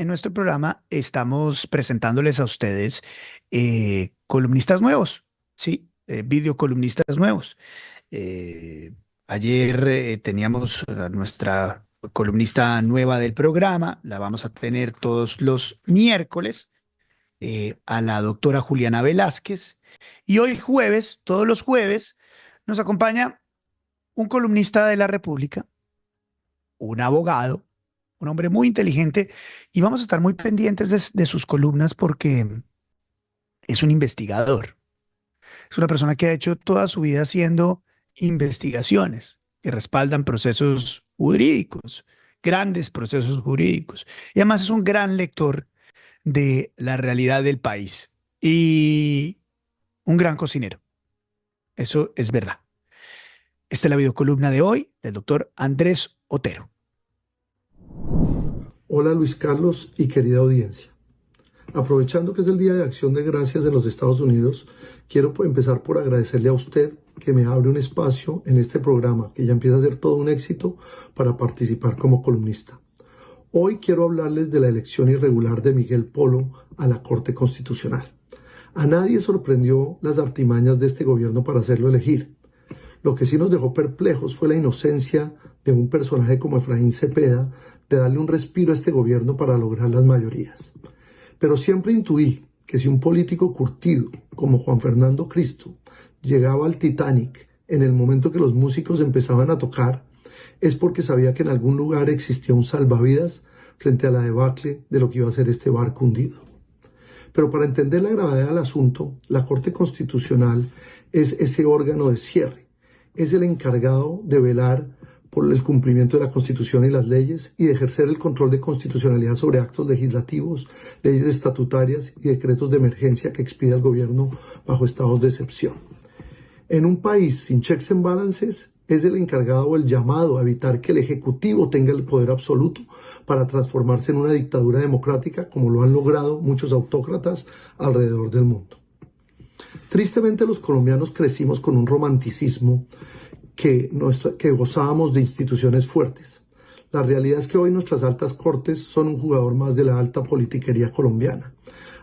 estamos presentándoles a ustedes columnistas nuevos, ¿sí? Videocolumnistas nuevos. Ayer teníamos a nuestra columnista nueva del programa, la vamos a tener todos los miércoles, a la doctora Juliana Velázquez. Y hoy jueves, todos los jueves, nos acompaña un columnista de La República, un abogado, un hombre muy inteligente, y vamos a estar muy pendientes de sus columnas porque es un investigador. Es una persona que ha hecho toda su vida haciendo investigaciones que respaldan procesos jurídicos, grandes procesos jurídicos. Y además es un gran lector de la realidad del país y un gran cocinero. Eso es verdad. Esta es la videocolumna de hoy del doctor Andrés Otero. Hola Luis Carlos y querida audiencia. Aprovechando que es el Día de Acción de Gracias en los Estados Unidos, quiero empezar por agradecerle a usted que me abre un espacio en este programa, que ya empieza a ser todo un éxito para participar como columnista. Hoy quiero hablarles de la elección irregular de Miguel Polo a la Corte Constitucional. A nadie sorprendió las artimañas de este gobierno para hacerlo elegir. Lo que sí nos dejó perplejos fue la inocencia de un personaje como Efraín Cepeda de darle un respiro a este gobierno para lograr las mayorías. Pero siempre intuí que si un político curtido como Juan Fernando Cristo llegaba al Titanic en el momento que los músicos empezaban a tocar, es porque sabía que en algún lugar existía un salvavidas frente a la debacle de lo que iba a ser este barco hundido. Pero para entender la gravedad del asunto, la Corte Constitucional es ese órgano de cierre, es el encargado de velar por el cumplimiento de la Constitución y las leyes y de ejercer el control de constitucionalidad sobre actos legislativos, leyes estatutarias y decretos de emergencia que expide el gobierno bajo estados de excepción. En un país sin checks and balances, es el encargado o el llamado a evitar que el Ejecutivo tenga el poder absoluto para transformarse en una dictadura democrática, como lo han logrado muchos autócratas alrededor del mundo. Tristemente, los colombianos crecimos con un romanticismo que gozábamos de instituciones fuertes. La realidad es que hoy nuestras altas cortes son un jugador más de la alta politiquería colombiana.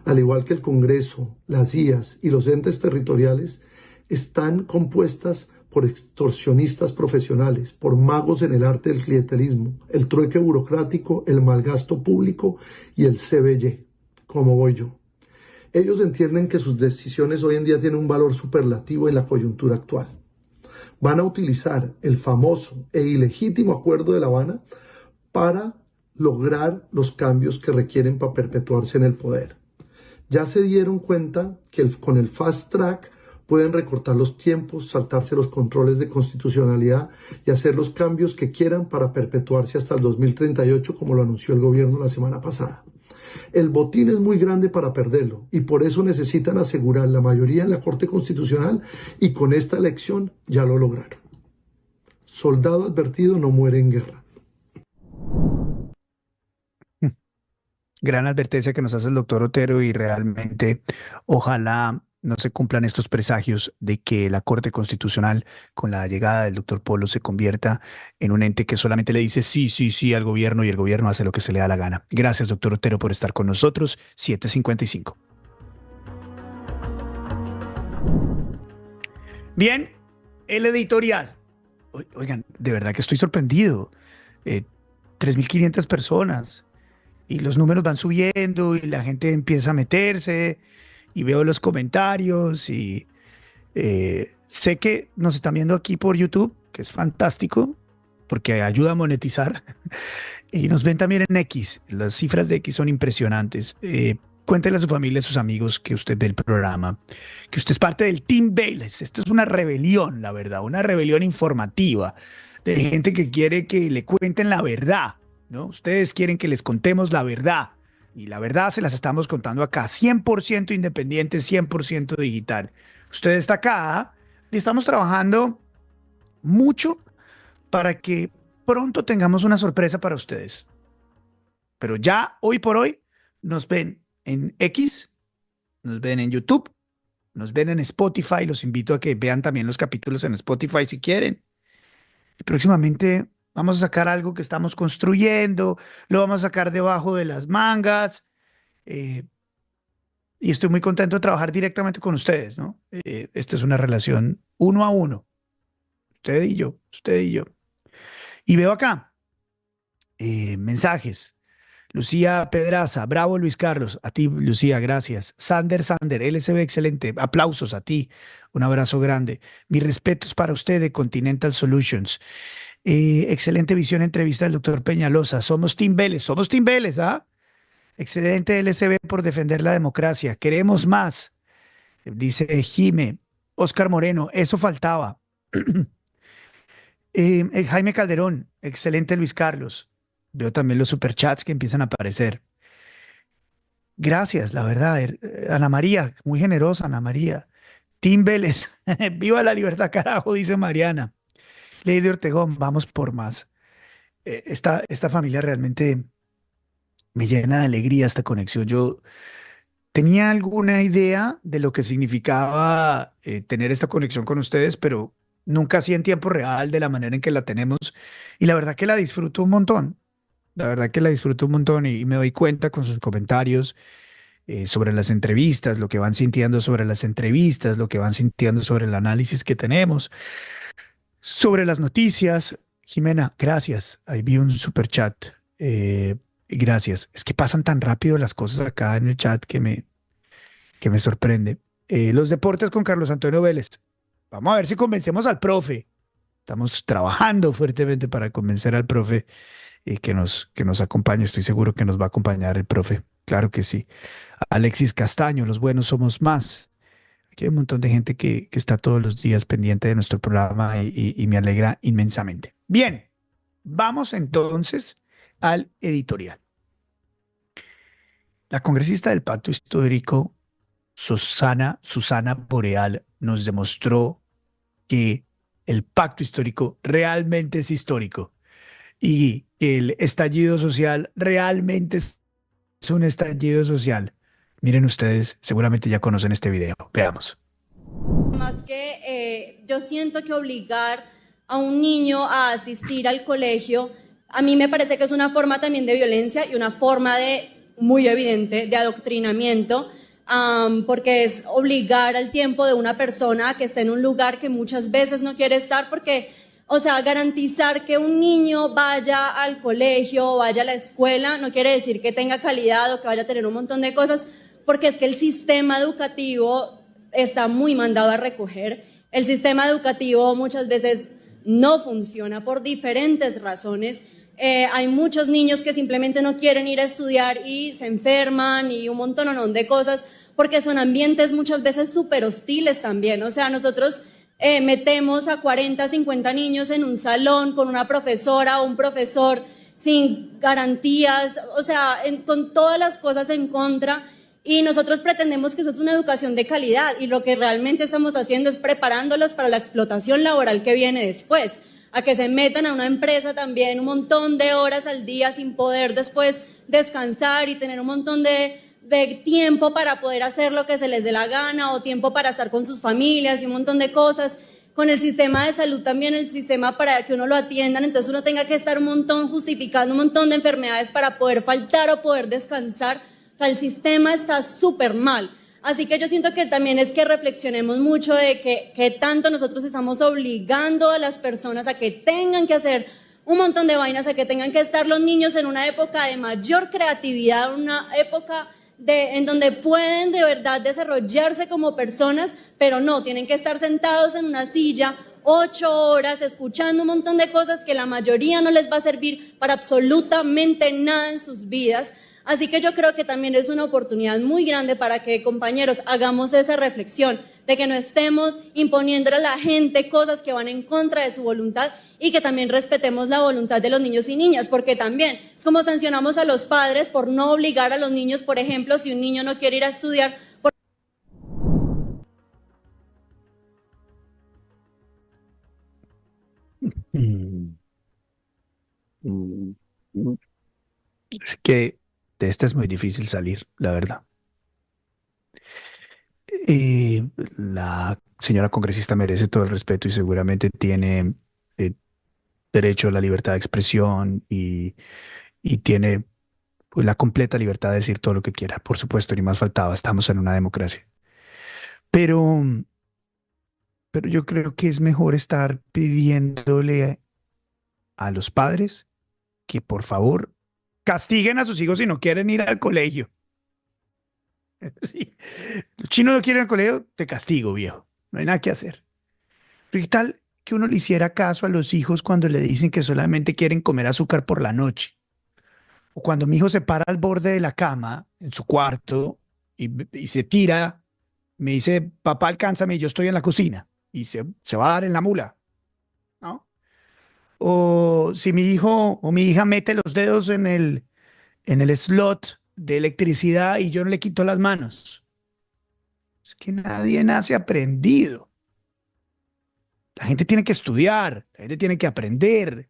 Al igual que el Congreso, las IAS y los entes territoriales, están compuestas por extorsionistas profesionales, por magos en el arte del clientelismo, el trueque burocrático, el malgasto público y el CBY, como voy yo. Ellos entienden que sus decisiones hoy en día tienen un valor superlativo en la coyuntura actual. Van a utilizar el famoso e ilegítimo Acuerdo de La Habana para lograr los cambios que requieren para perpetuarse en el poder. Ya se dieron cuenta que con el fast track pueden recortar los tiempos, saltarse los controles de constitucionalidad y hacer los cambios que quieran para perpetuarse hasta el 2038, como lo anunció el gobierno la semana pasada. El botín es muy grande para perderlo y por eso necesitan asegurar la mayoría en la Corte Constitucional y con esta elección ya lo lograron. Soldado advertido no muere en guerra. Gran advertencia que nos hace el doctor Otero y realmente ojalá no se cumplan estos presagios de que la Corte Constitucional, con la llegada del doctor Polo, se convierta en un ente que solamente le dice sí, sí, sí al gobierno y el gobierno hace lo que se le da la gana. Gracias, doctor Otero, por estar con nosotros. 7:55. Bien, el editorial. Oigan, de verdad que estoy sorprendido. 3.500 personas y los números van subiendo y la gente empieza a meterse. Y veo los comentarios y sé que nos están viendo aquí por YouTube, que es fantástico. porque ayuda a monetizar. Y nos ven también en X. Las cifras de X son impresionantes. Cuéntele a su familia, a sus amigos que usted ve el programa, que usted es parte del Team Bayless. Esto es una rebelión, la verdad, una rebelión informativa de gente que quiere que le cuenten la verdad, ¿no? Ustedes quieren que les contemos la verdad. Y la verdad se las estamos contando acá, 100% independiente, 100% digital. Usted está acá y estamos trabajando mucho para que pronto tengamos una sorpresa para ustedes. Pero ya hoy por hoy nos ven en X, nos ven en YouTube, nos ven en Spotify. Los invito a que vean también los capítulos en Spotify si quieren. Y próximamente vamos a sacar algo que estamos construyendo, lo vamos a sacar debajo de las mangas. Y estoy muy contento de trabajar directamente con ustedes, ¿no? Esta es una relación uno a uno. Usted y yo, usted y yo. Y veo acá mensajes. Lucía Pedraza, bravo Luis Carlos. A ti, Lucía, gracias. Sander, LSB, excelente. Aplausos a ti. Un abrazo grande. Mis respetos para usted de Continental Solutions. Excelente visión, entrevista del doctor Peñalosa. Somos Team Vélez, ¿ah? Excelente LSB por defender la democracia. Queremos más. Dice Jime. Oscar Moreno, eso faltaba. Jaime Calderón, excelente Luis Carlos. Veo también los superchats que empiezan a aparecer. Gracias, la verdad. Ana María, muy generosa Ana María. Team Vélez, viva la libertad, carajo, dice Mariana. Lady Ortegón, vamos por más. Esta familia realmente me llena de alegría esta conexión. Yo tenía alguna idea de lo que significaba tener esta conexión con ustedes, pero nunca así en tiempo real, de la manera en que la tenemos. Y la verdad que la disfruto un montón. La verdad que la disfruto un montón y me doy cuenta con sus comentarios sobre las entrevistas, lo que van sintiendo sobre las entrevistas, lo que van sintiendo sobre el análisis que tenemos, sobre las noticias. Jimena, gracias. Ahí vi un super chat. Gracias. Es que pasan tan rápido las cosas acá en el chat que me sorprende. Los deportes con Carlos Antonio Vélez. Vamos a ver si convencemos al profe. Estamos trabajando fuertemente para convencer al profe que nos acompañe. Estoy seguro que nos va a acompañar el profe. Claro que sí. Alexis Castaño, los buenos somos más. Aquí hay un montón de gente que está todos los días pendiente de nuestro programa y me alegra inmensamente. Bien, vamos entonces al editorial. La congresista del Pacto Histórico, Susana Boreal, nos demostró que el pacto histórico realmente es histórico y que el estallido social realmente es un estallido social. Miren ustedes, seguramente ya conocen este video. Veamos. Más que yo siento que obligar a un niño a asistir al colegio, a mí me parece que es una forma también de violencia y una forma muy evidente de adoctrinamiento. Porque es obligar al tiempo de una persona a que esté en un lugar que muchas veces no quiere estar, porque, o sea, garantizar que un niño vaya al colegio, vaya a la escuela, no quiere decir que tenga calidad o que vaya a tener un montón de cosas, porque es que el sistema educativo está muy mandado a recoger. El sistema educativo muchas veces no funciona por diferentes razones. Hay muchos niños que simplemente no quieren ir a estudiar y se enferman y un montón de cosas porque son ambientes muchas veces súper hostiles también. O sea, nosotros metemos a 40, 50 niños en un salón con una profesora o un profesor sin garantías, o sea, con todas las cosas en contra, y nosotros pretendemos que eso es una educación de calidad y lo que realmente estamos haciendo es preparándolos para la explotación laboral que viene después, a que se metan a una empresa también un montón de horas al día sin poder después descansar y tener un montón de tiempo para poder hacer lo que se les dé la gana o tiempo para estar con sus familias y un montón de cosas. Con el sistema de salud también, el sistema para que uno lo atiendan, entonces uno tenga que estar un montón justificando un montón de enfermedades para poder faltar o poder descansar. O sea, el sistema está súper mal. Así que yo siento que también es que reflexionemos mucho de que tanto nosotros estamos obligando a las personas a que tengan que hacer un montón de vainas, a que tengan que estar los niños en una época de mayor creatividad, una época en donde pueden de verdad desarrollarse como personas, pero no, tienen que estar sentados en una silla 8 horas escuchando un montón de cosas que la mayoría no les va a servir para absolutamente nada en sus vidas. Así que yo creo que también es una oportunidad muy grande para que, compañeros, hagamos esa reflexión de que no estemos imponiéndole a la gente cosas que van en contra de su voluntad y que también respetemos la voluntad de los niños y niñas, porque también es como sancionamos a los padres por no obligar a los niños, por ejemplo, si un niño no quiere ir a estudiar. Mm, mm, mm. Es que de esta es muy difícil salir, la verdad. La señora congresista merece todo el respeto y seguramente tiene eh, derecho a la libertad de expresión y tiene pues, la completa libertad de decir todo lo que quiera. Por supuesto, ni más faltaba, estamos en una democracia. Pero, pero yo creo que es mejor estar pidiéndole a los padres que por favor castiguen a sus hijos si no quieren ir al colegio. Sí. Los chinos no quieren ir al colegio, te castigo, viejo. No hay nada que hacer. Pero ¿qué tal que uno le hiciera caso a los hijos cuando le dicen que solamente quieren comer azúcar por la noche? O cuando mi hijo se para al borde de la cama, en su cuarto, y se tira, me dice, papá, alcánzame, y yo estoy en la cocina. Y se va a dar en la mula, ¿no? O si mi hijo o mi hija mete los dedos en el slot de electricidad y yo no le quito las manos. Es que nadie nace aprendido. La gente tiene que estudiar, la gente tiene que aprender.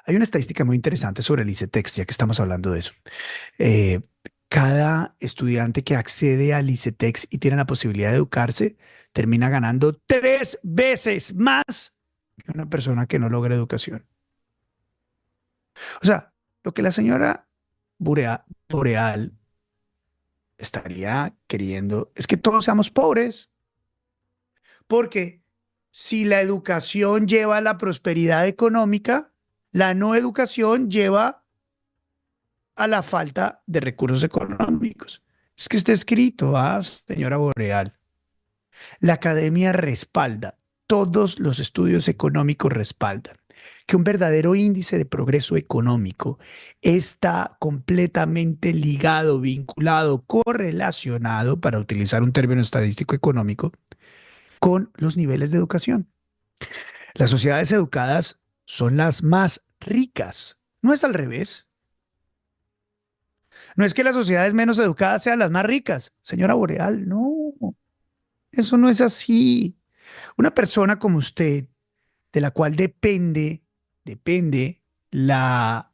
Hay una estadística muy interesante sobre el ICETEX, ya que estamos hablando de eso. Eh, Cada estudiante que accede al ICETEX y tiene la posibilidad de educarse termina ganando 3 veces más que una persona que no logra educación. O sea, lo que la señora Boreal estaría queriendo es que todos seamos pobres, porque si la educación lleva a la prosperidad económica, la no educación lleva a la falta de recursos económicos. Es que está escrito, señora Boreal. La academia respalda, todos los estudios económicos respaldan que un verdadero índice de progreso económico está completamente ligado, vinculado, correlacionado, para utilizar un término estadístico económico, con los niveles de educación. Las sociedades educadas son las más ricas. No es al revés. No es que las sociedades menos educadas sean las más ricas, señora Boreal, no, eso no es así. Una persona como usted, de la cual depende la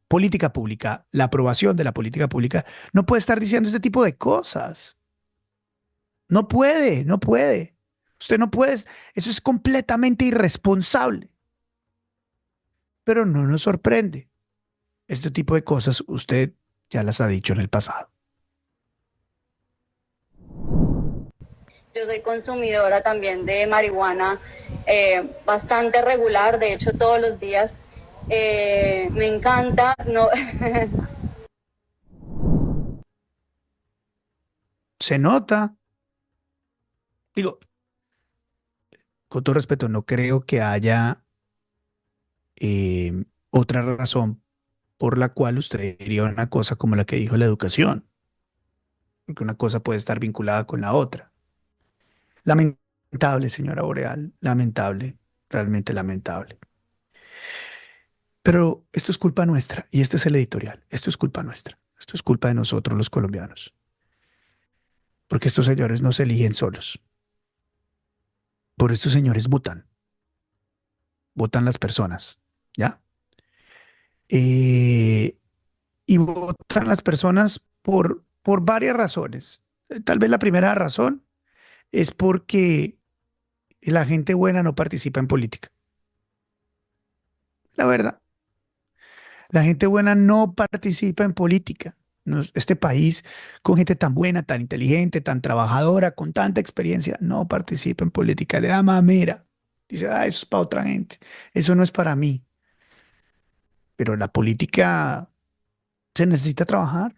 política pública, la aprobación de la política pública, no puede estar diciendo este tipo de cosas. No puede, no puede. Usted no puede, eso es completamente irresponsable. Pero no nos sorprende. Este tipo de cosas usted ya las ha dicho en el pasado. Yo soy consumidora también de marihuana bastante regular, de hecho todos los días. Me encanta, no. Se nota. Digo, con todo respeto, no creo que haya otra razón por la cual usted diría una cosa como la que dijo la educación, porque una cosa puede estar vinculada con la otra. Lamentable, señora Boreal, lamentable, realmente lamentable. Pero esto es culpa nuestra, y este es el editorial, esto es culpa nuestra, esto es culpa de nosotros los colombianos, porque estos señores no se eligen solos, por estos señores votan las personas, ¿ya? Eh, y votan las personas por varias razones. Tal vez la primera razón es porque la gente buena no participa en política. La verdad, la gente buena no participa en política. Este país, con gente tan buena, tan inteligente, tan trabajadora, con tanta experiencia, no participa en política. Le da mamera. Dice, eso es para otra gente. Eso no es para mí. Pero la política se necesita trabajar.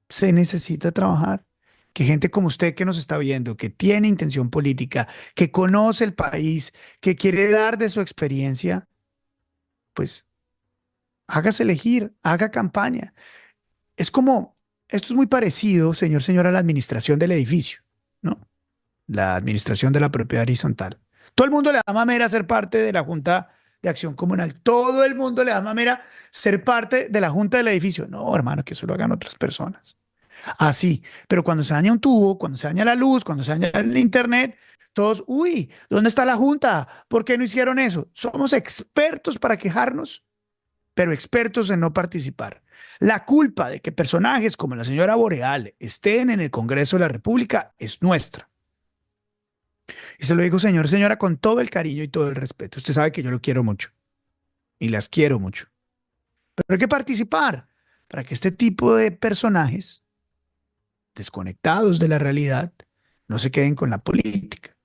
Se necesita trabajar. que gente como usted que nos está viendo, que tiene intención política, que conoce el país, que quiere dar de su experiencia, pues hágase elegir, haga campaña. Es como, esto es muy parecido, señora, a la administración del edificio, ¿no? La administración de la propiedad horizontal. Todo el mundo le da mamera ser parte de la Junta de Acción Comunal. Todo el mundo le da mamera ser parte de la Junta del edificio. No, hermano, que eso lo hagan otras personas. Así, pero cuando se daña un tubo, cuando se daña la luz, cuando se daña el internet, todos, uy, ¿dónde está la Junta? ¿Por qué no hicieron eso? Somos expertos para quejarnos, pero expertos en no participar. La culpa de que personajes como la señora Boreal estén en el Congreso de la República es nuestra. Y se lo digo, señora, con todo el cariño y todo el respeto. Usted sabe que yo lo quiero mucho y las quiero mucho. Pero hay que participar para que este tipo de personajes desconectados de la realidad no se queden con la política.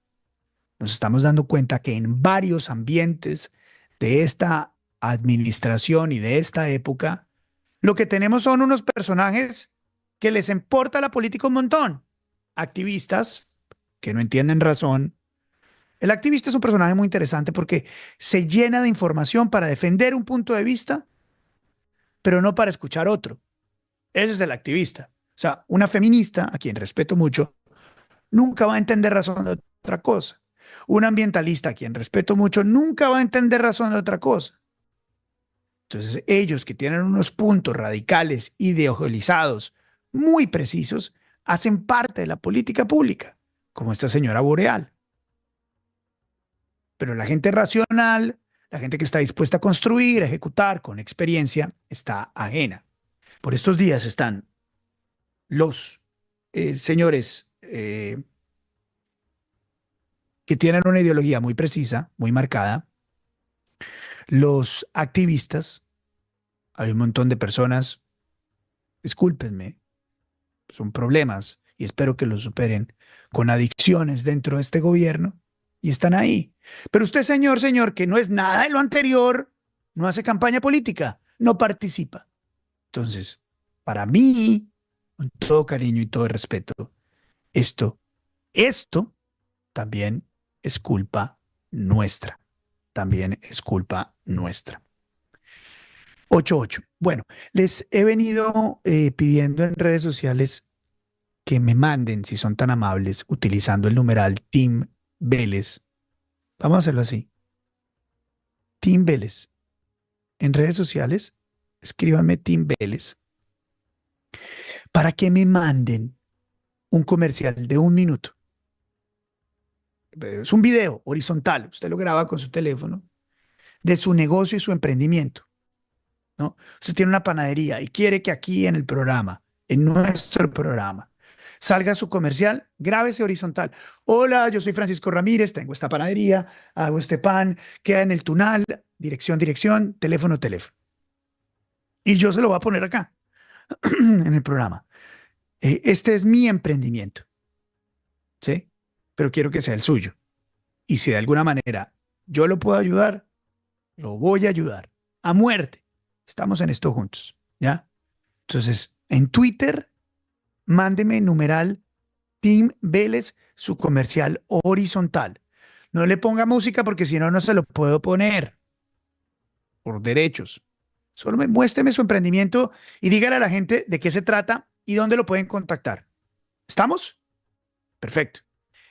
Nos estamos dando cuenta que en varios ambientes de esta administración y de esta época, lo que tenemos son unos personajes que les importa la política un montón. Activistas que no entienden razón. El activista es un personaje muy interesante porque se llena de información para defender un punto de vista, pero no para escuchar otro. Ese es el activista. O sea, una feminista, a quien respeto mucho, nunca va a entender razón de otra cosa. Un ambientalista, a quien respeto mucho, nunca va a entender razón de otra cosa. Entonces, ellos que tienen unos puntos radicales, ideologizados, muy precisos, hacen parte de la política pública, como esta señora Boreal. Pero la gente racional, la gente que está dispuesta a construir, a ejecutar con experiencia, está ajena. Por estos días están los señores que tienen una ideología muy precisa, muy marcada, los activistas, hay un montón de personas, discúlpenme, son problemas y espero que los superen, con adicciones dentro de este gobierno y están ahí. Pero usted, señor, que no es nada de lo anterior, no hace campaña política, no participa. Entonces, para mí, con todo cariño y todo respeto, esto también es culpa nuestra. También es culpa nuestra. 88. Bueno, les he venido pidiendo en redes sociales que me manden, si son tan amables, utilizando el numeral Team Vélez. Vamos a hacerlo así. Team Vélez. En redes sociales, escríbanme Team Vélez. Para que me manden un comercial de 1 minuto. Es un video horizontal, usted lo graba con su teléfono, de su negocio y su emprendimiento, ¿no? Usted tiene una panadería y quiere que aquí en el programa, en nuestro programa, salga su comercial, grábese horizontal. Hola, yo soy Francisco Ramírez, tengo esta panadería, hago este pan, queda en el Tunal, dirección, teléfono. Y yo se lo voy a poner acá, en el programa. Este es mi emprendimiento, ¿sí? Pero quiero que sea el suyo. Y si de alguna manera yo lo puedo ayudar, lo voy a ayudar. A muerte. Estamos en esto juntos, ¿ya? Entonces, en Twitter, mándeme numeral Team Vélez, su comercial horizontal. No le ponga música porque si no, no se lo puedo poner por derechos. Solo muéstreme su emprendimiento y dígale a la gente de qué se trata y dónde lo pueden contactar. ¿Estamos? Perfecto.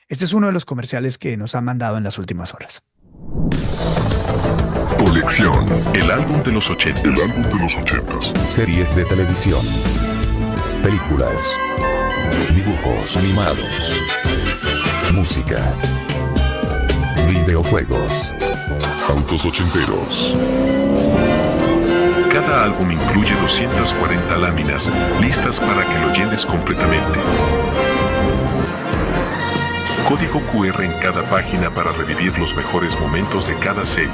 Este es uno de los comerciales que nos han mandado en las últimas horas. Colección. El álbum de los 80. El álbum de los 80. Series de televisión. Películas. Dibujos animados. Música. Videojuegos. Autos ochenteros. Cada álbum incluye 240 láminas, listas para que lo llenes completamente. Código QR en cada página para revivir los mejores momentos de cada serie.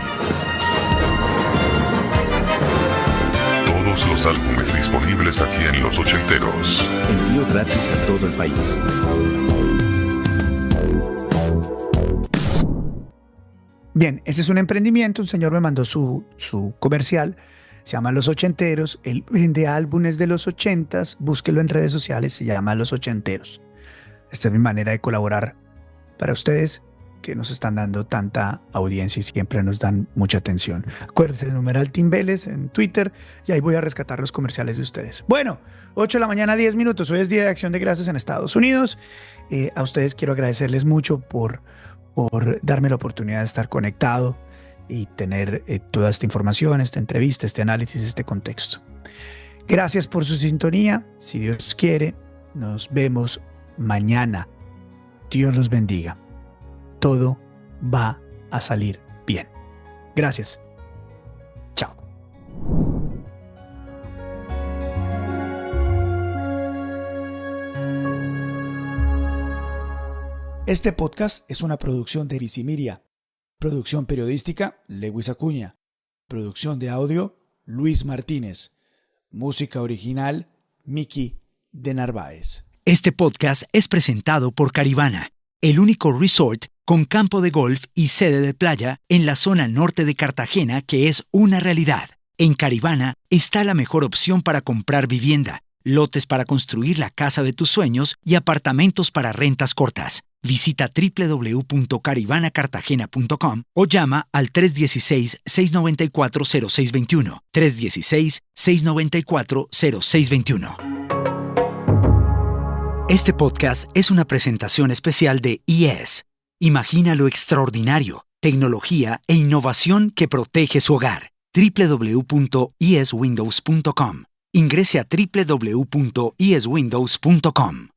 Todos los álbumes disponibles aquí en Los Ochenteros. Envío gratis a todo el país. Bien, ese es un emprendimiento. Un señor me mandó su comercial. Se llama Los Ochenteros. Él vende álbumes de los 80s. Búsquelo en redes sociales. Se llama Los Ochenteros. Esta es mi manera de colaborar para ustedes que nos están dando tanta audiencia y siempre nos dan mucha atención. Acuérdense, numeral Tim Vélez en Twitter y ahí voy a rescatar los comerciales de ustedes. Bueno, 8 de la mañana, 10 minutos. Hoy es Día de Acción de Gracias en Estados Unidos. A ustedes quiero agradecerles mucho por darme la oportunidad de estar conectado y tener toda esta información, esta entrevista, este análisis, este contexto. Gracias por su sintonía. Si Dios quiere, nos vemos mañana. Dios los bendiga. Todo va a salir bien. Gracias. Chao. Este podcast es una producción de Visimiria. Producción periodística, Lewis Acuña. Producción de audio, Luis Martínez. Música original, Miki de Narváez. Este podcast es presentado por Caribana, el único resort con campo de golf y sede de playa en la zona norte de Cartagena que es una realidad. En Caribana está la mejor opción para comprar vivienda, lotes para construir la casa de tus sueños y apartamentos para rentas cortas. Visita www.caribanacartagena.com o llama al 316-694-0621. 316-694-0621. Este podcast es una presentación especial de IES. Imagina lo extraordinario, tecnología e innovación que protege su hogar. www.ieswindows.com. Ingrese a www.ieswindows.com.